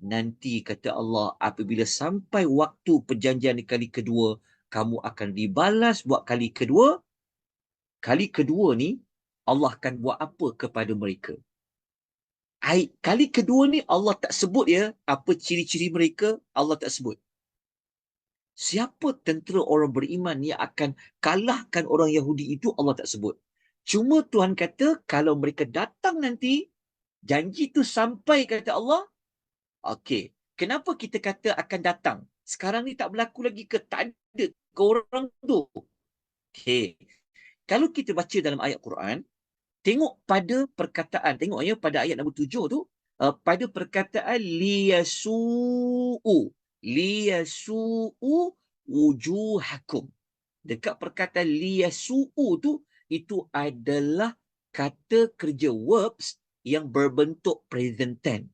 nanti kata Allah, apabila sampai waktu perjanjian kali kedua, kamu akan dibalas buat kali kedua. Kali kedua ni, Allah akan buat apa kepada mereka? Kali kedua ni Allah tak sebut, ya, apa ciri-ciri mereka, Allah tak sebut. Siapa tentera orang beriman yang akan kalahkan orang Yahudi itu, Allah tak sebut. Cuma Tuhan kata, kalau mereka datang nanti, janji tu sampai, kata Allah. Okey, kenapa kita kata akan datang? Sekarang ni tak berlaku lagi ke? Tak ada ke orang tu? Okey, kalau kita baca dalam ayat Quran, tengok pada perkataan, tengok, ya, pada ayat nombor 7 tu, pada perkataan liyasu'u wujuhakum. Dekat perkataan liyasu'u tu, itu adalah kata kerja verbs yang berbentuk present tense,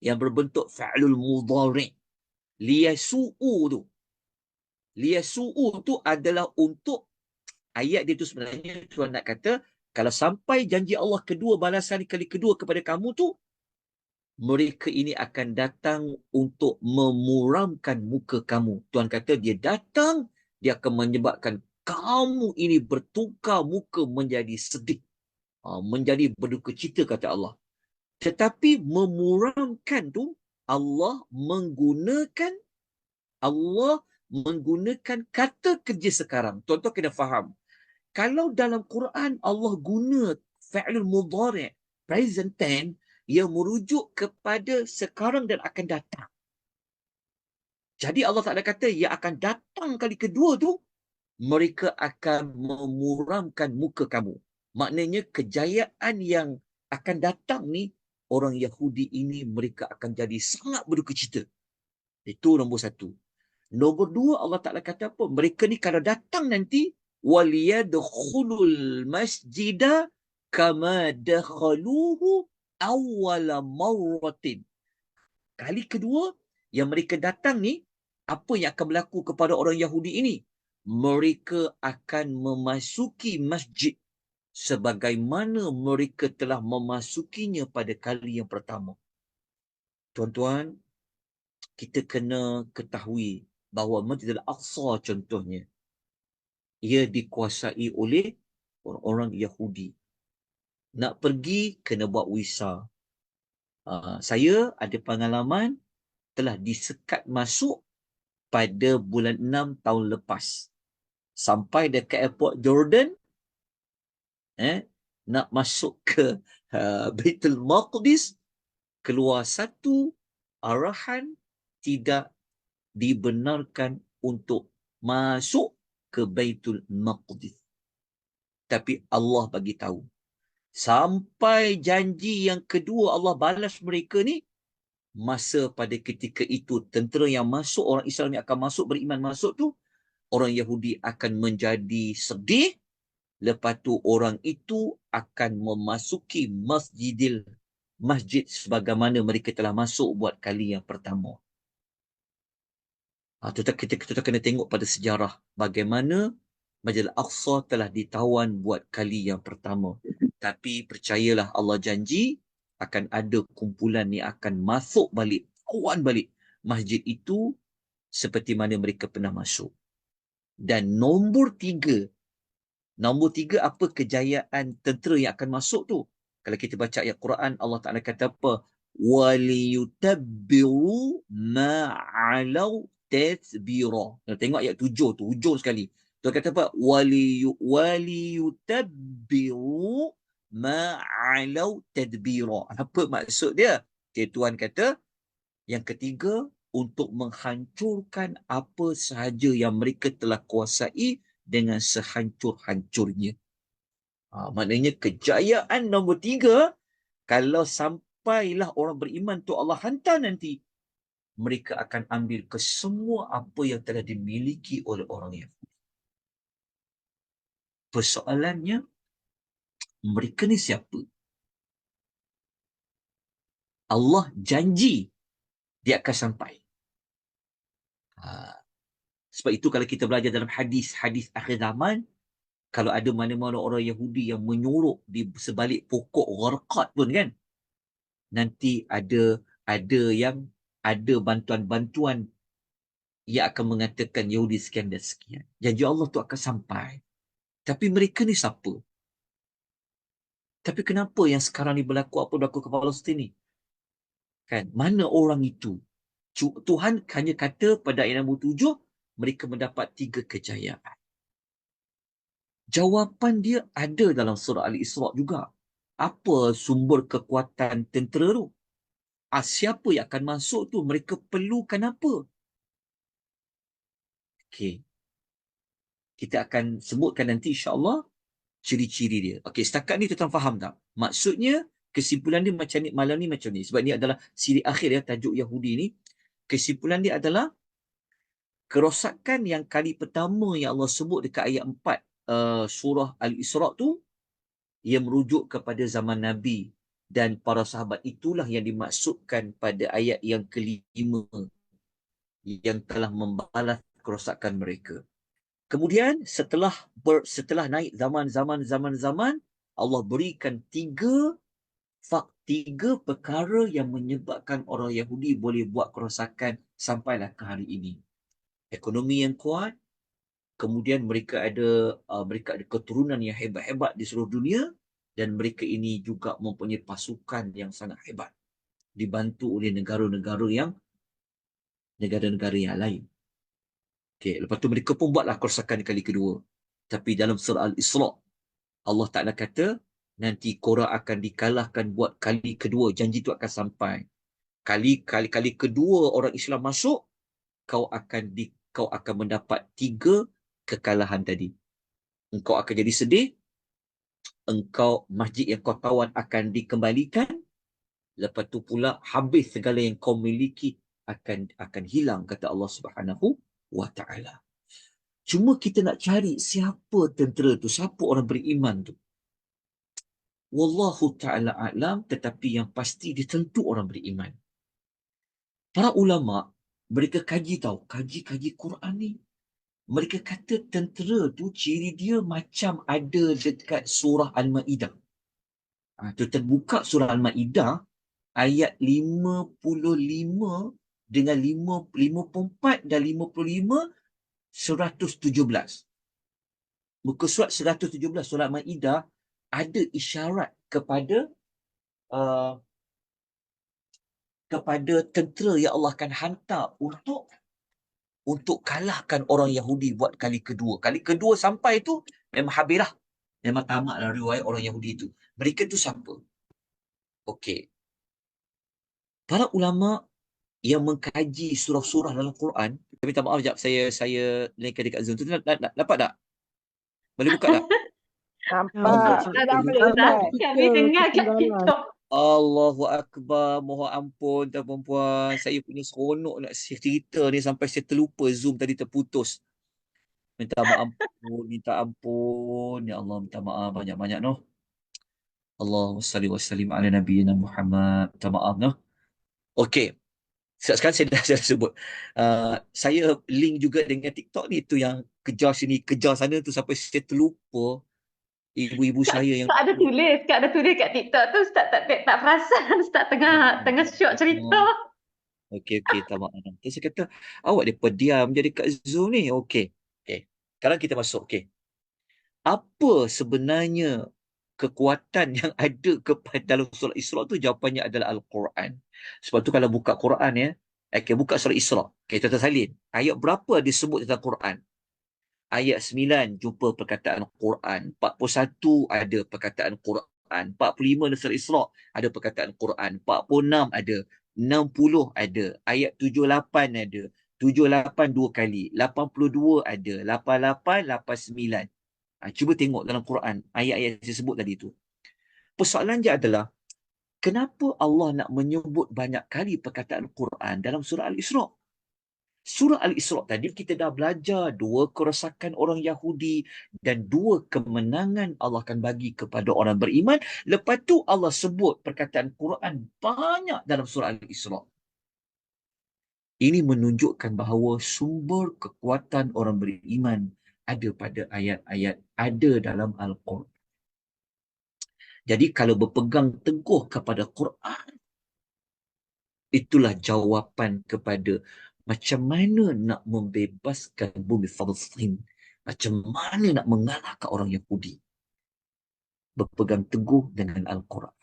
yang berbentuk fa'lul mudhari'. Liyasu'u tu adalah untuk, ayat dia tu sebenarnya Tuhan nak kata, kalau sampai janji Allah kedua, balasan kali kedua kepada kamu tu, mereka ini akan datang untuk memuramkan muka kamu. Tuhan kata dia datang, dia akan menyebabkan kamu ini bertukar muka menjadi sedih, menjadi berduka cita, kata Allah. Tetapi memuramkan tu, Allah menggunakan kata kerja sekarang. Tuan-tuan kena faham. Kalau dalam Quran Allah guna fa'lul mudhari' present tense yang merujuk kepada sekarang dan akan datang. Jadi Allah Taala kata yang akan datang kali kedua tu, mereka akan memuramkan muka kamu. Maknanya kejayaan yang akan datang ni, orang Yahudi ini mereka akan jadi sangat berduka cita. Itu nombor 1. Nombor 2, Allah Ta'ala kata apa? Mereka ni kalau datang nanti, waliyadkhulul masjidah kama dakhaluhu awwala marratin. Kali kedua yang mereka datang ni, apa yang akan berlaku kepada orang Yahudi ini? Mereka akan memasuki masjid sebagaimana mereka telah memasukinya pada kali yang pertama. Tuan-tuan, kita kena ketahui bahawa Masjid Al-Aqsa contohnya, ia dikuasai oleh orang-orang Yahudi. Nak pergi, kena buat visa. Saya ada pengalaman telah disekat masuk pada bulan 6 tahun lepas. Sampai dekat airport Jordan, nak masuk ke Baitul Maqdis, keluar satu arahan tidak dibenarkan untuk masuk ke Baitul Maqdis. Tapi Allah bagi tahu, sampai janji yang kedua Allah balas mereka ni, masa pada ketika itu tentera yang masuk, orang Islam yang akan masuk, beriman masuk tu, orang Yahudi akan menjadi sedih. Lepas tu orang itu akan memasuki masjid sebagaimana mereka telah masuk buat kali yang pertama. Kita kena tengok pada sejarah bagaimana Masjid Al-Aqsa telah ditawan buat kali yang pertama. Tapi percayalah, Allah janji akan ada kumpulan yang akan masuk balik, tawan balik masjid itu seperti mana mereka pernah masuk. Dan nombor tiga, apa kejayaan tentera yang akan masuk tu? Kalau kita baca ayat Quran, Allah Ta'ala kata apa? وَلِيُتَبِّرُوا مَا عَلَوْا تَتْبِيرًا. Tengok ayat 7 tu, hujung sekali. Dia kata apa? وَلِيُتَبِّرُوا مَا عَلَوْا تَتْبِيرًا. Apa maksud dia? Okay, Tuhan kata, yang ketiga, untuk menghancurkan apa sahaja yang mereka telah kuasai dengan sehancur-hancurnya. Maknanya kejayaan nombor tiga, kalau sampailah orang beriman tu Allah hantar nanti, mereka akan ambil ke semua apa yang telah dimiliki oleh orang Yahudi. Persoalannya, mereka ni siapa? Allah janji dia akan sampai. Sebab itu kalau kita belajar dalam hadis akhir zaman, kalau ada mana-mana orang Yahudi yang menyorok di sebalik pokok gharqad pun kan, nanti ada yang ada bantuan-bantuan yang akan mengatakan Yahudi sekian dan sekian. Janji Allah tu akan sampai. Tapi mereka ni siapa? Tapi kenapa yang sekarang ni berlaku ke Palestin ni? Kan? Mana orang itu? Tuhan hanya kata pada ayat nombor 7, mereka mendapat 3 kejayaan. Jawapan dia ada dalam surah Al-Isra' juga. Apa sumber kekuatan tentera tu? Siapa yang akan masuk tu? Mereka perlukan apa? Okey. Kita akan sebutkan nanti insya-Allah ciri-ciri dia. Okey, setakat ni tuan faham tak? Maksudnya kesimpulan dia macam ni, malam ni macam ni. Sebab ni adalah siri akhir ya, tajuk Yahudi ni. Kesimpulan dia adalah kerosakan yang kali pertama yang Allah sebut dekat ayat 4 surah Al-Isra' tu, ia merujuk kepada zaman Nabi dan para sahabat. Itulah yang dimaksudkan pada ayat yang kelima, yang telah membalas kerosakan mereka. Kemudian setelah naik zaman, Allah berikan tiga perkara yang menyebabkan orang Yahudi boleh buat kerosakan sampailah ke hari ini. Ekonomi yang kuat, kemudian mereka ada keturunan yang hebat-hebat di seluruh dunia, dan mereka ini juga mempunyai pasukan yang sangat hebat, dibantu oleh negara-negara yang lain. Okay, lepas tu mereka pun buatlah kerosakan kali kedua. Tapi dalam surah Al-Isra' Allah Ta'ala kata, nanti korang akan dikalahkan buat kali kedua. Janji tu akan sampai. Kali kedua orang Islam masuk, kau akan mendapat 3 kekalahan tadi. Engkau akan jadi sedih, masjid yang kau tawan akan dikembalikan, lepas tu pula habis segala yang kau miliki akan hilang, kata Allah Subhanahu wa Ta'ala. Cuma kita nak cari siapa tentera tu, siapa orang beriman tu. Wallahu ta'ala a'lam, tetapi yang pasti dia tentu orang beriman. Para ulama, mereka kaji Quran ni. Mereka kata tentera tu ciri dia macam ada dekat surah Al-Ma'idah. Tu terbuka surah Al-Ma'idah ayat 55 dengan 54 dan 55, 117. Muka surat 117 surah Al-Ma'idah ada isyarat uh, kepada tentera yang Allah akan hantar untuk kalahkan orang Yahudi buat kali kedua. Kali kedua sampai tu memang habislah. Memang tamatlah riwayat orang Yahudi itu. Mereka tu siapa? Okey. Para ulama yang mengkaji surah-surah dalam Quran, saya minta maaf sekejap, saya linkkan dekat Zoom tu. Dapat tak? Boleh buka tak? Nampak. Allah. Tak boleh, Ustaz. Kami dengar kat TikTok. Allahu Akbar. Mohon ampun tuan-puan. Saya punya seronok nak cerita ni sampai saya terlupa Zoom tadi terputus. Minta maaf. Minta ampun. Ya Allah, minta maaf banyak-banyak noh. Allahumma salli wa sallim ala nabiyyina Muhammad. Minta maaf noh. Okey. Sekarang saya dah sebut. Saya link juga dengan TikTok ni. Tu yang kejar sini, kejar sana tu sampai saya terlupa ibu-ibu saya yang... Tak ada tulis kat TikTok tu. Ustaz tak perasan. Ustaz tengah syok cerita. Okey, tak maaf. Terus saya kata, awak dia diam je dekat Zoom ni. Okey. Sekarang kita masuk. Okey. Apa sebenarnya kekuatan yang ada kepada dalam surah Isra tu? Jawapannya adalah Al-Quran. Sebab tu kalau buka Quran ya, buka surah Isra. Tuan-tuan salin. Ayat berapa disebut tentang Quran? Ayat 9 jumpa perkataan Quran. 41 ada perkataan Quran. 45 dalam surah Isra ada perkataan Quran. 46 ada. 60 ada. Ayat 78 ada. 78 dua kali. 82 ada. 88, 89. Cuba tengok dalam Quran ayat-ayat yang saya sebut tadi tu. Persoalan dia adalah, kenapa Allah nak menyebut banyak kali perkataan Quran dalam surah Al-Isra? Surah Al-Isra tadi kita dah belajar dua kerosakan orang Yahudi dan dua kemenangan Allah akan bagi kepada orang beriman. Lepas tu Allah sebut perkataan Quran banyak dalam surah Al-Isra. Ini menunjukkan bahawa sumber kekuatan orang beriman ada pada ayat-ayat ada dalam Al-Quran. Jadi kalau berpegang teguh kepada Quran, itulah jawapan kepada macam mana nak membebaskan bumi Palestin. Macam mana nak mengalahkan orang Yahudi. Berpegang teguh dengan Al-Quran.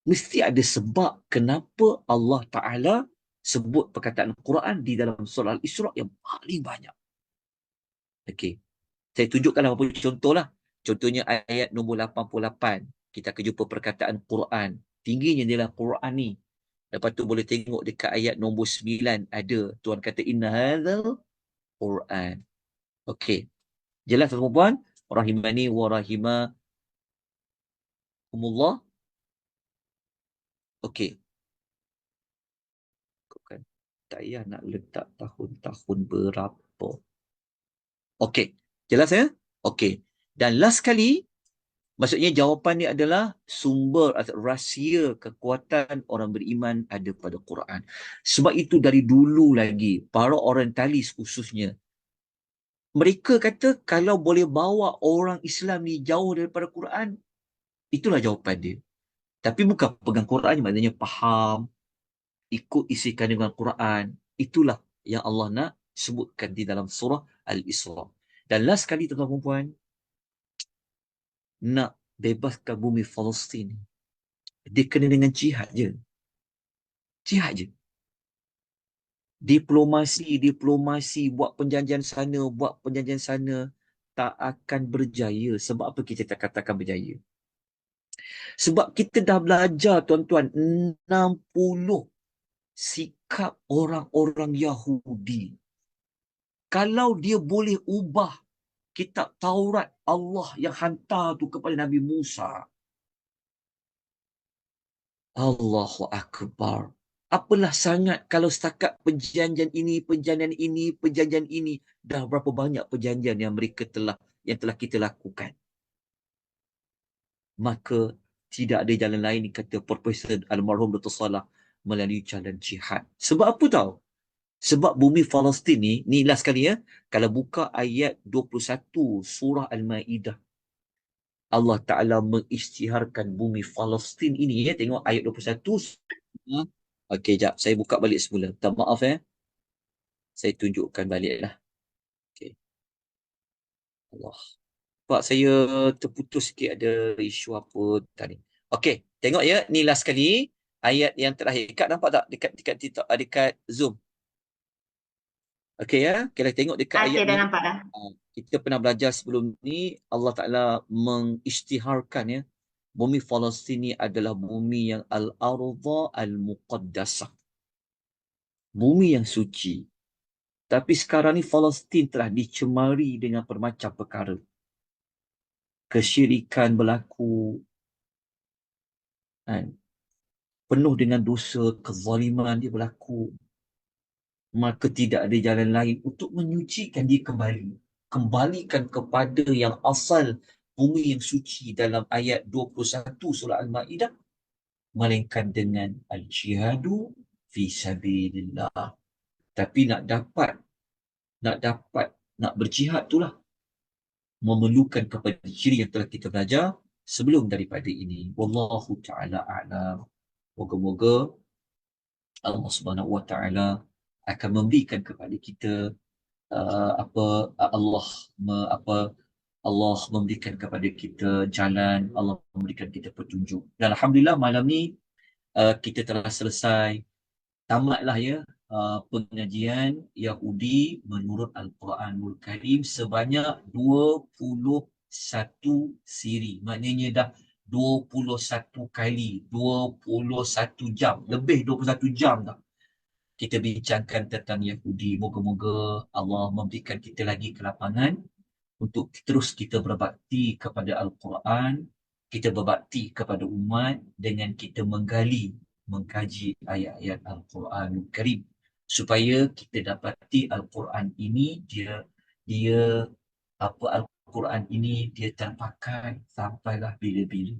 Mesti ada sebab kenapa Allah Ta'ala sebut perkataan Quran di dalam surah Al-Isra yang paling banyak. Okey. Saya tunjukkan beberapa contoh lah. Contohnya ayat nombor 88. Kita akan jumpa perkataan Quran. Tingginya dalam Quran ni. Lepas tu boleh tengok dekat ayat nombor 9 ada. Tuhan kata, Inna hadzal Quran. Okey. Jelas tuan-tuan? Rahimani wa rahimakumullah. Okey. Bukan. Tak payah nak letak tahun-tahun berapa. Okey. Jelas ya? Okey. Dan last kali, maksudnya jawapan ni adalah sumber atau rahsia kekuatan orang beriman ada pada Quran. Sebab itu dari dulu lagi, para orientalis khususnya, mereka kata kalau boleh bawa orang Islam ni jauh daripada Quran, itulah jawapan dia. Tapi bukan pegang Quran, maknanya faham, ikut isi kandungan Quran. Itulah yang Allah nak sebutkan di dalam surah Al-Isra. Dan last kali tuan-tuan dan puan, nak bebaskan bumi Palestin, dia kena dengan jihad je. Jihad je. Diplomasi, buat perjanjian sana, tak akan berjaya. Sebab apa kita tak katakan berjaya? Sebab kita dah belajar, tuan-tuan, 60 sikap orang-orang Yahudi. Kalau dia boleh ubah kitab Taurat Allah yang hantar tu kepada Nabi Musa, Allahu Akbar. Apalah sangat kalau setakat perjanjian ini, dah berapa banyak perjanjian yang telah kita lakukan. maka tidak ada jalan lain, kata Profesor Almarhum Dr. Salah, melalui jalan jihad. Sebab apa tahu? Sebab bumi Palestin ni last kali ya, kalau buka ayat 21 surah Al-Ma'idah, Allah Ta'ala mengisytiharkan bumi Palestin ini ya. Tengok ayat 21. Okey, jap. Saya buka balik semula. Minta maaf ya. Saya tunjukkan balik lah. Okey. Allah. Pak, saya terputus sikit, ada isu apa tadi. Okey, tengok ya. Ni last kali. Ayat yang terakhir. Kak nampak tak dekat TikTok, dekat Zoom? Okey ya. Kita tengok dekat ayat Okey, dah ni. nampak dah. Kita pernah belajar sebelum ni, Allah Ta'ala mengisytiharkan ya, bumi Palestin ni adalah bumi yang al-ardha al-muqaddasah. Bumi yang suci. Tapi sekarang ni Palestin telah dicemari dengan bermacam perkara. Kesyirikan berlaku, kan? Penuh dengan dosa, kezaliman dia berlaku. Maka tidak ada jalan lain untuk menyucikan dia kembali. Kembalikan kepada yang asal bumi yang suci dalam ayat 21 surah Al-Ma'idah, melainkan dengan al-jihadu fi sabilillah. Tapi nak berjihad itulah memerlukan kepada ciri yang telah kita belajar sebelum daripada ini. Wallahu ta'ala a'lam. Moga-moga Allah Subhanahu wa taala akan memberikan kepada kita Allah Allah memberikan kepada kita jalan, Allah memberikan kita petunjuk. Dan alhamdulillah malam ni kita telah selesai, tamatlah ya, pengajian Yahudi menurut Al-Quranul Karim sebanyak 21 siri. Maknanya dah 21 kali, 21 jam, lebih 21 jam dah kita bincangkan tentang Yahudi. Moga-moga Allah memberikan kita lagi kelapangan untuk terus kita berbakti kepada Al-Quran, kita berbakti kepada umat dengan kita mengkaji ayat-ayat Al-Quran Karim, supaya kita dapati Al-Quran ini dia Al-Quran ini dia terpakai sampailah bila-bila.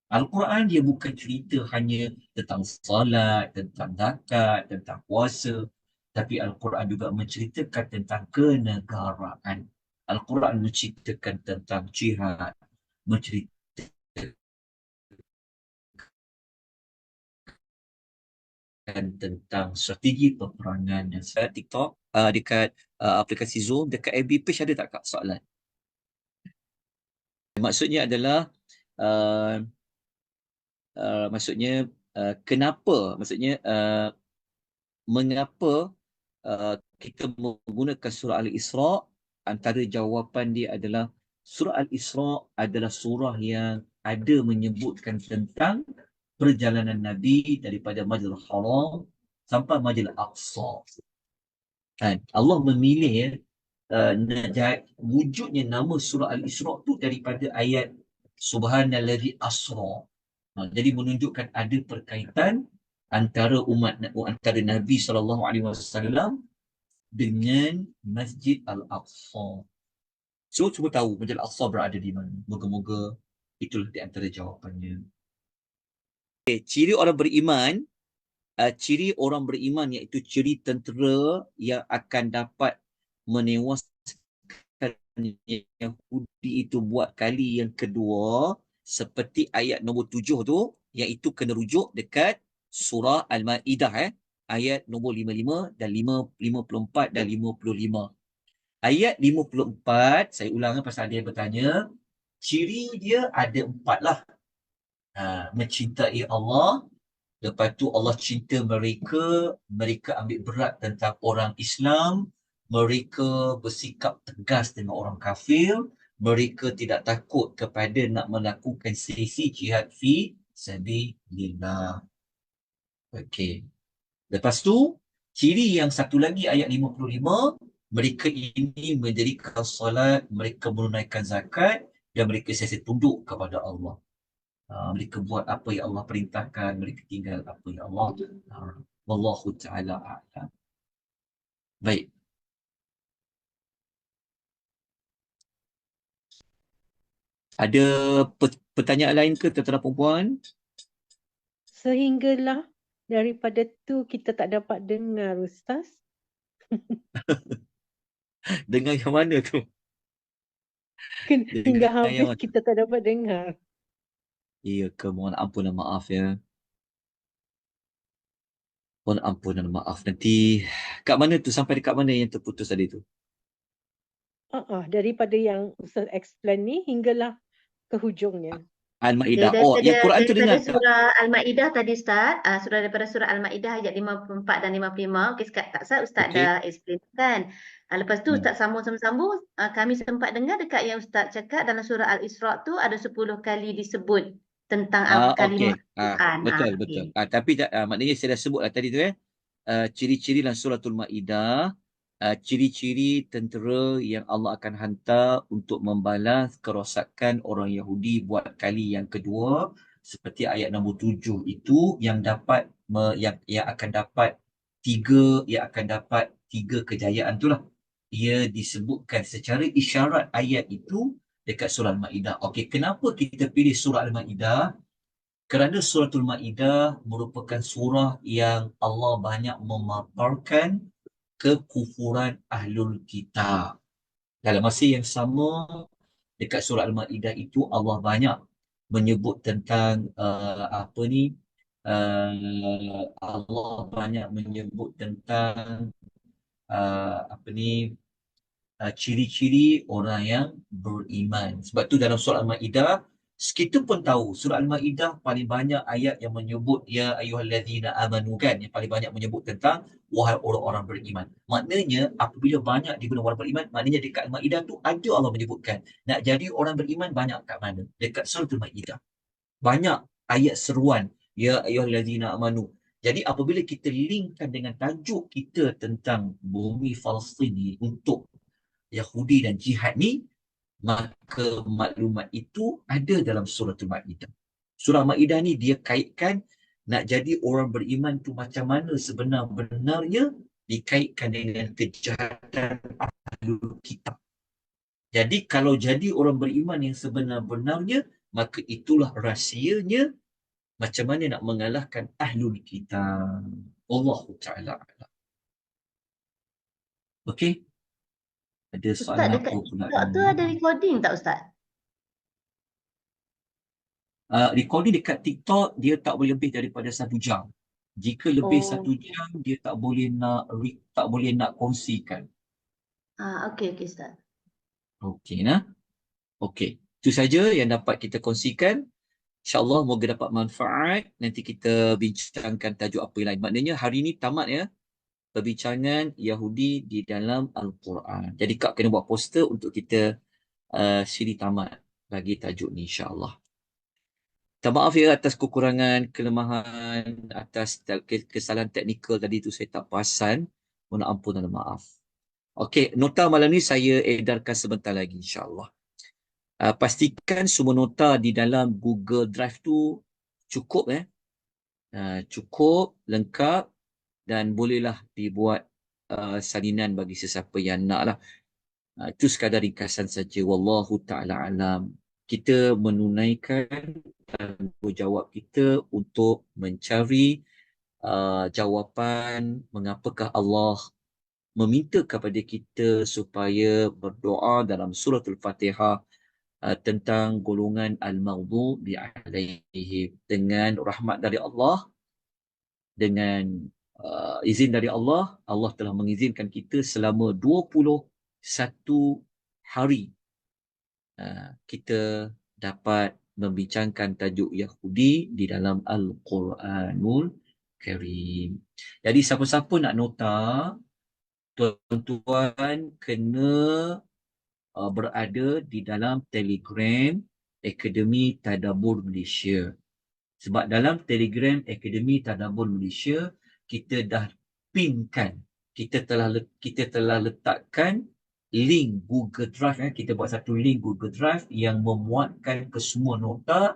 Al-Quran dia bukan cerita hanya tentang salat, tentang zakat, tentang puasa, tapi Al-Quran juga menceritakan tentang kenegaraan. Al-Quran menceritakan tentang jihad, menceritakan tentang strategi peperangan. Dan saya TikTok, dekat aplikasi Zoom, dekat FB page ada tak Kak soalan? Maksudnya adalah uh, maksudnya mengapa kita menggunakan surah Al-Isra. Antara jawapan dia adalah surah Al-Isra adalah surah yang ada menyebutkan tentang perjalanan Nabi daripada Masjidil Haram sampai Masjidil Aqsa. Kan? Allah memilih wujudnya nama surah Al-Isra tu daripada ayat Subhanallazi asra. Jadi menunjukkan ada perkaitan antara antara Nabi SAW dengan Masjid Al-Aqsa. So, cuba tahu Masjid Al-Aqsa berada di mana. Moga-moga itulah di antara jawapannya. Okay, ciri orang beriman iaitu ciri tentera yang akan dapat menewaskan Yahudi itu buat kali yang kedua, seperti ayat nombor 7 tu, iaitu kena rujuk dekat surah Al-Ma'idah ayat nombor 55 dan 54 dan 55. Ayat 54, saya ulang pasal ada yang bertanya, ciri dia ada 4 lah. Mencintai Allah, lepas tu Allah cinta mereka, mereka ambil berat tentang orang Islam, mereka bersikap tegas dengan orang kafir, mereka tidak takut kepada nak melakukan sesi jihad fi sabilillah. Okey. Lepas tu, ciri yang satu lagi ayat 55, mereka ini mendirikan salat, mereka menunaikan zakat dan mereka sentiasa tunduk kepada Allah. Mereka buat apa yang Allah perintahkan, mereka tinggal apa yang Allah. Wallahu ta'ala a'lam. Baik. Ada pertanyaan lain ke tuan-tuan perempuan? Sehinggalah daripada tu kita tak dapat dengar Ustaz. Dengan yang mana tu? Hingga Dengan yang habis mana? kita tak dapat dengar. Ya ke, mohon ampun dan maaf ya. Mohon ampun dan maaf. Nanti kat mana tu? Sampai dekat mana yang terputus tadi tu? Daripada yang Ustaz explain ni hinggalah ke hujungnya. Al-Ma'idah. Oh, Daripada yang Quran tu daripada dengar tak? surah Al-Maidah tadi Ustaz, surah daripada surah Al-Maidah ayat 54 dan 55. Okey, tak sah Ustaz Okey. dah explain kan. Lepas tu Hmm. Ustaz sambung-sambung, kami sempat dengar dekat yang Ustaz cakap dalam surah Al-Isra tu ada 10 kali disebut tentang Okey. kalimah Al-Quran. Betul, betul. Okey. Tapi maknanya saya dah sebut lah tadi tu ciri-ciri dalam suratul Maidah, ciri-ciri tentera yang Allah akan hantar untuk membalas kerosakan orang Yahudi buat kali yang kedua, seperti ayat nombor 7 itu yang dapat yang akan dapat tiga kejayaan itulah. Ia disebutkan secara isyarat ayat itu dekat surah Al-Maidah. Okey, kenapa kita pilih surah Al-Maidah? Kerana suratul Maidah merupakan surah yang Allah banyak memaparkan kekufuran ahlul kitab. Dalam masa yang sama, dekat surah Al-Maidah itu Allah banyak menyebut tentang Allah banyak menyebut tentang ciri-ciri orang yang beriman. Sebab tu dalam surah Al-Maidah, kita pun tahu surah Al-Maidah paling banyak ayat yang menyebut ya ayyuhallazina amanu kan, yang paling banyak menyebut tentang wahai orang-orang beriman. Maknanya apabila banyak digunakan orang beriman, maknanya dekat Al-Maidah tu ada Allah menyebutkan nak jadi orang beriman banyak kat mana? Dekat surah Al-Maidah. Banyak ayat seruan ya ayyuhallazina amanu. Jadi apabila kita linkkan dengan tajuk kita tentang bumi Palestin ni untuk Yahudi dan jihad ni, maka maklumat itu ada dalam suratul Maidah. Surah Maidah ni dia kaitkan nak jadi orang beriman tu macam mana sebenar-benarnya, dikaitkan dengan kejahatan ahlul kitab. Jadi kalau jadi orang beriman yang sebenar-benarnya, maka itulah rahsianya macam mana nak mengalahkan ahlul kitab. Allahu Ta'ala. Okey? Ada Ustaz, soalan dekat apa pula TikTok tu ni? ada recording tak Ustaz? Recording dekat TikTok dia tak boleh lebih daripada 1 jam. Jika lebih 1 jam, dia tak boleh nak kongsikan. Okey Ustaz. Okey nah. Okey. Itu saja yang dapat kita kongsikan. InsyaAllah moga dapat manfaat. Nanti kita bincangkan tajuk apa yang lain. Maknanya hari ini tamat ya. Perbincangan Yahudi di dalam Al-Quran. Jadi Kak kena buat poster untuk kita siri tamat bagi tajuk ni insyaAllah. Minta maaf ya atas kekurangan, kelemahan, atas kesalahan teknikal tadi tu saya tak perasan. Mohon ampun dan maaf. Okey, nota malam ni saya edarkan sebentar lagi insyaAllah. Pastikan semua nota di dalam Google Drive tu cukup cukup, lengkap dan bolehlah dibuat salinan bagi sesiapa yang nak lah. Itu sekadar ringkasan saja. Wallahu ta'ala alam. Kita menunaikan tanggungjawab kita untuk mencari jawapan mengapakah Allah meminta kepada kita supaya berdoa dalam suratul Fatihah tentang golongan al-maghdubi alaihim, dengan rahmat dari Allah, dengan izin dari Allah. Allah telah mengizinkan kita selama 21 hari kita dapat membincangkan tajuk Yahudi di dalam Al-Quranul Karim. Jadi siapa-siapa nak nota, tuan-tuan kena berada di dalam Telegram Akademi Tadabbur Malaysia. Sebab dalam Telegram Akademi Tadabbur Malaysia, kita dah pinkan, kita telah letakkan link Google Drive. Kita buat satu link Google Drive yang memuatkan kesemua nota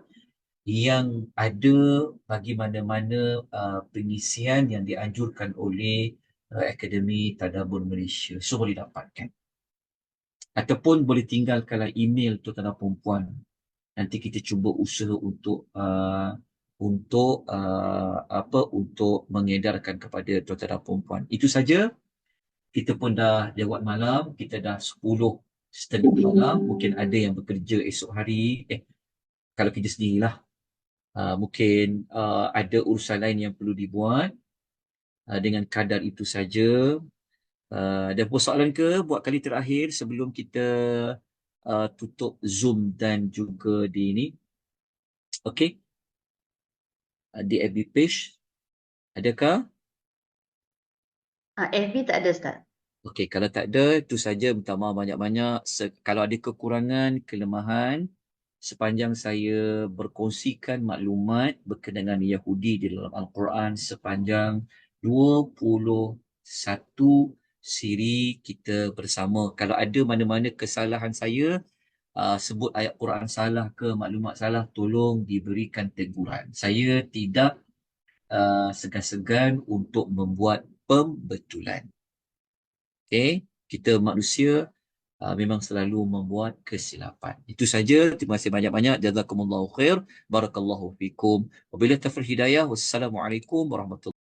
yang ada bagi mana-mana pengisian yang dianjurkan oleh Akademi Tadabbur Malaysia. So boleh dapatkan. Ataupun boleh tinggalkanlah email tuan-tuan dan perempuan nanti kita cuba usaha untuk mengedarkan kepada tuan-tuan dan puan-puan. Itu saja. Kita pun dah lewat malam, kita dah 10:30 malam. Mungkin ada yang bekerja esok hari, kalau kerja sendirilah. Mungkin ada urusan lain yang perlu dibuat. Dengan kadar itu saja. Ada persoalan ke buat kali terakhir sebelum kita tutup Zoom dan juga di ini? Okey. Di FB page. Adakah? FB tak ada, Ustaz. Okey, kalau tak ada, itu saja. Minta maaf banyak-banyak. Kalau ada kekurangan, kelemahan, sepanjang saya berkongsikan maklumat berkenaan dengan Yahudi di dalam Al-Quran sepanjang 21 siri kita bersama. Kalau ada mana-mana kesalahan saya, sebut ayat Quran salah ke maklumat salah, tolong diberikan teguran. Saya tidak segan-segan untuk membuat pembetulan. Okay? Kita manusia memang selalu membuat kesilapan. Itu saja. Terima kasih banyak-banyak. Jazakumullahu khair. Barakallahu fikum. Wabillahi taufiq hidayah. Wassalamualaikum warahmatullahi wabarakatuh.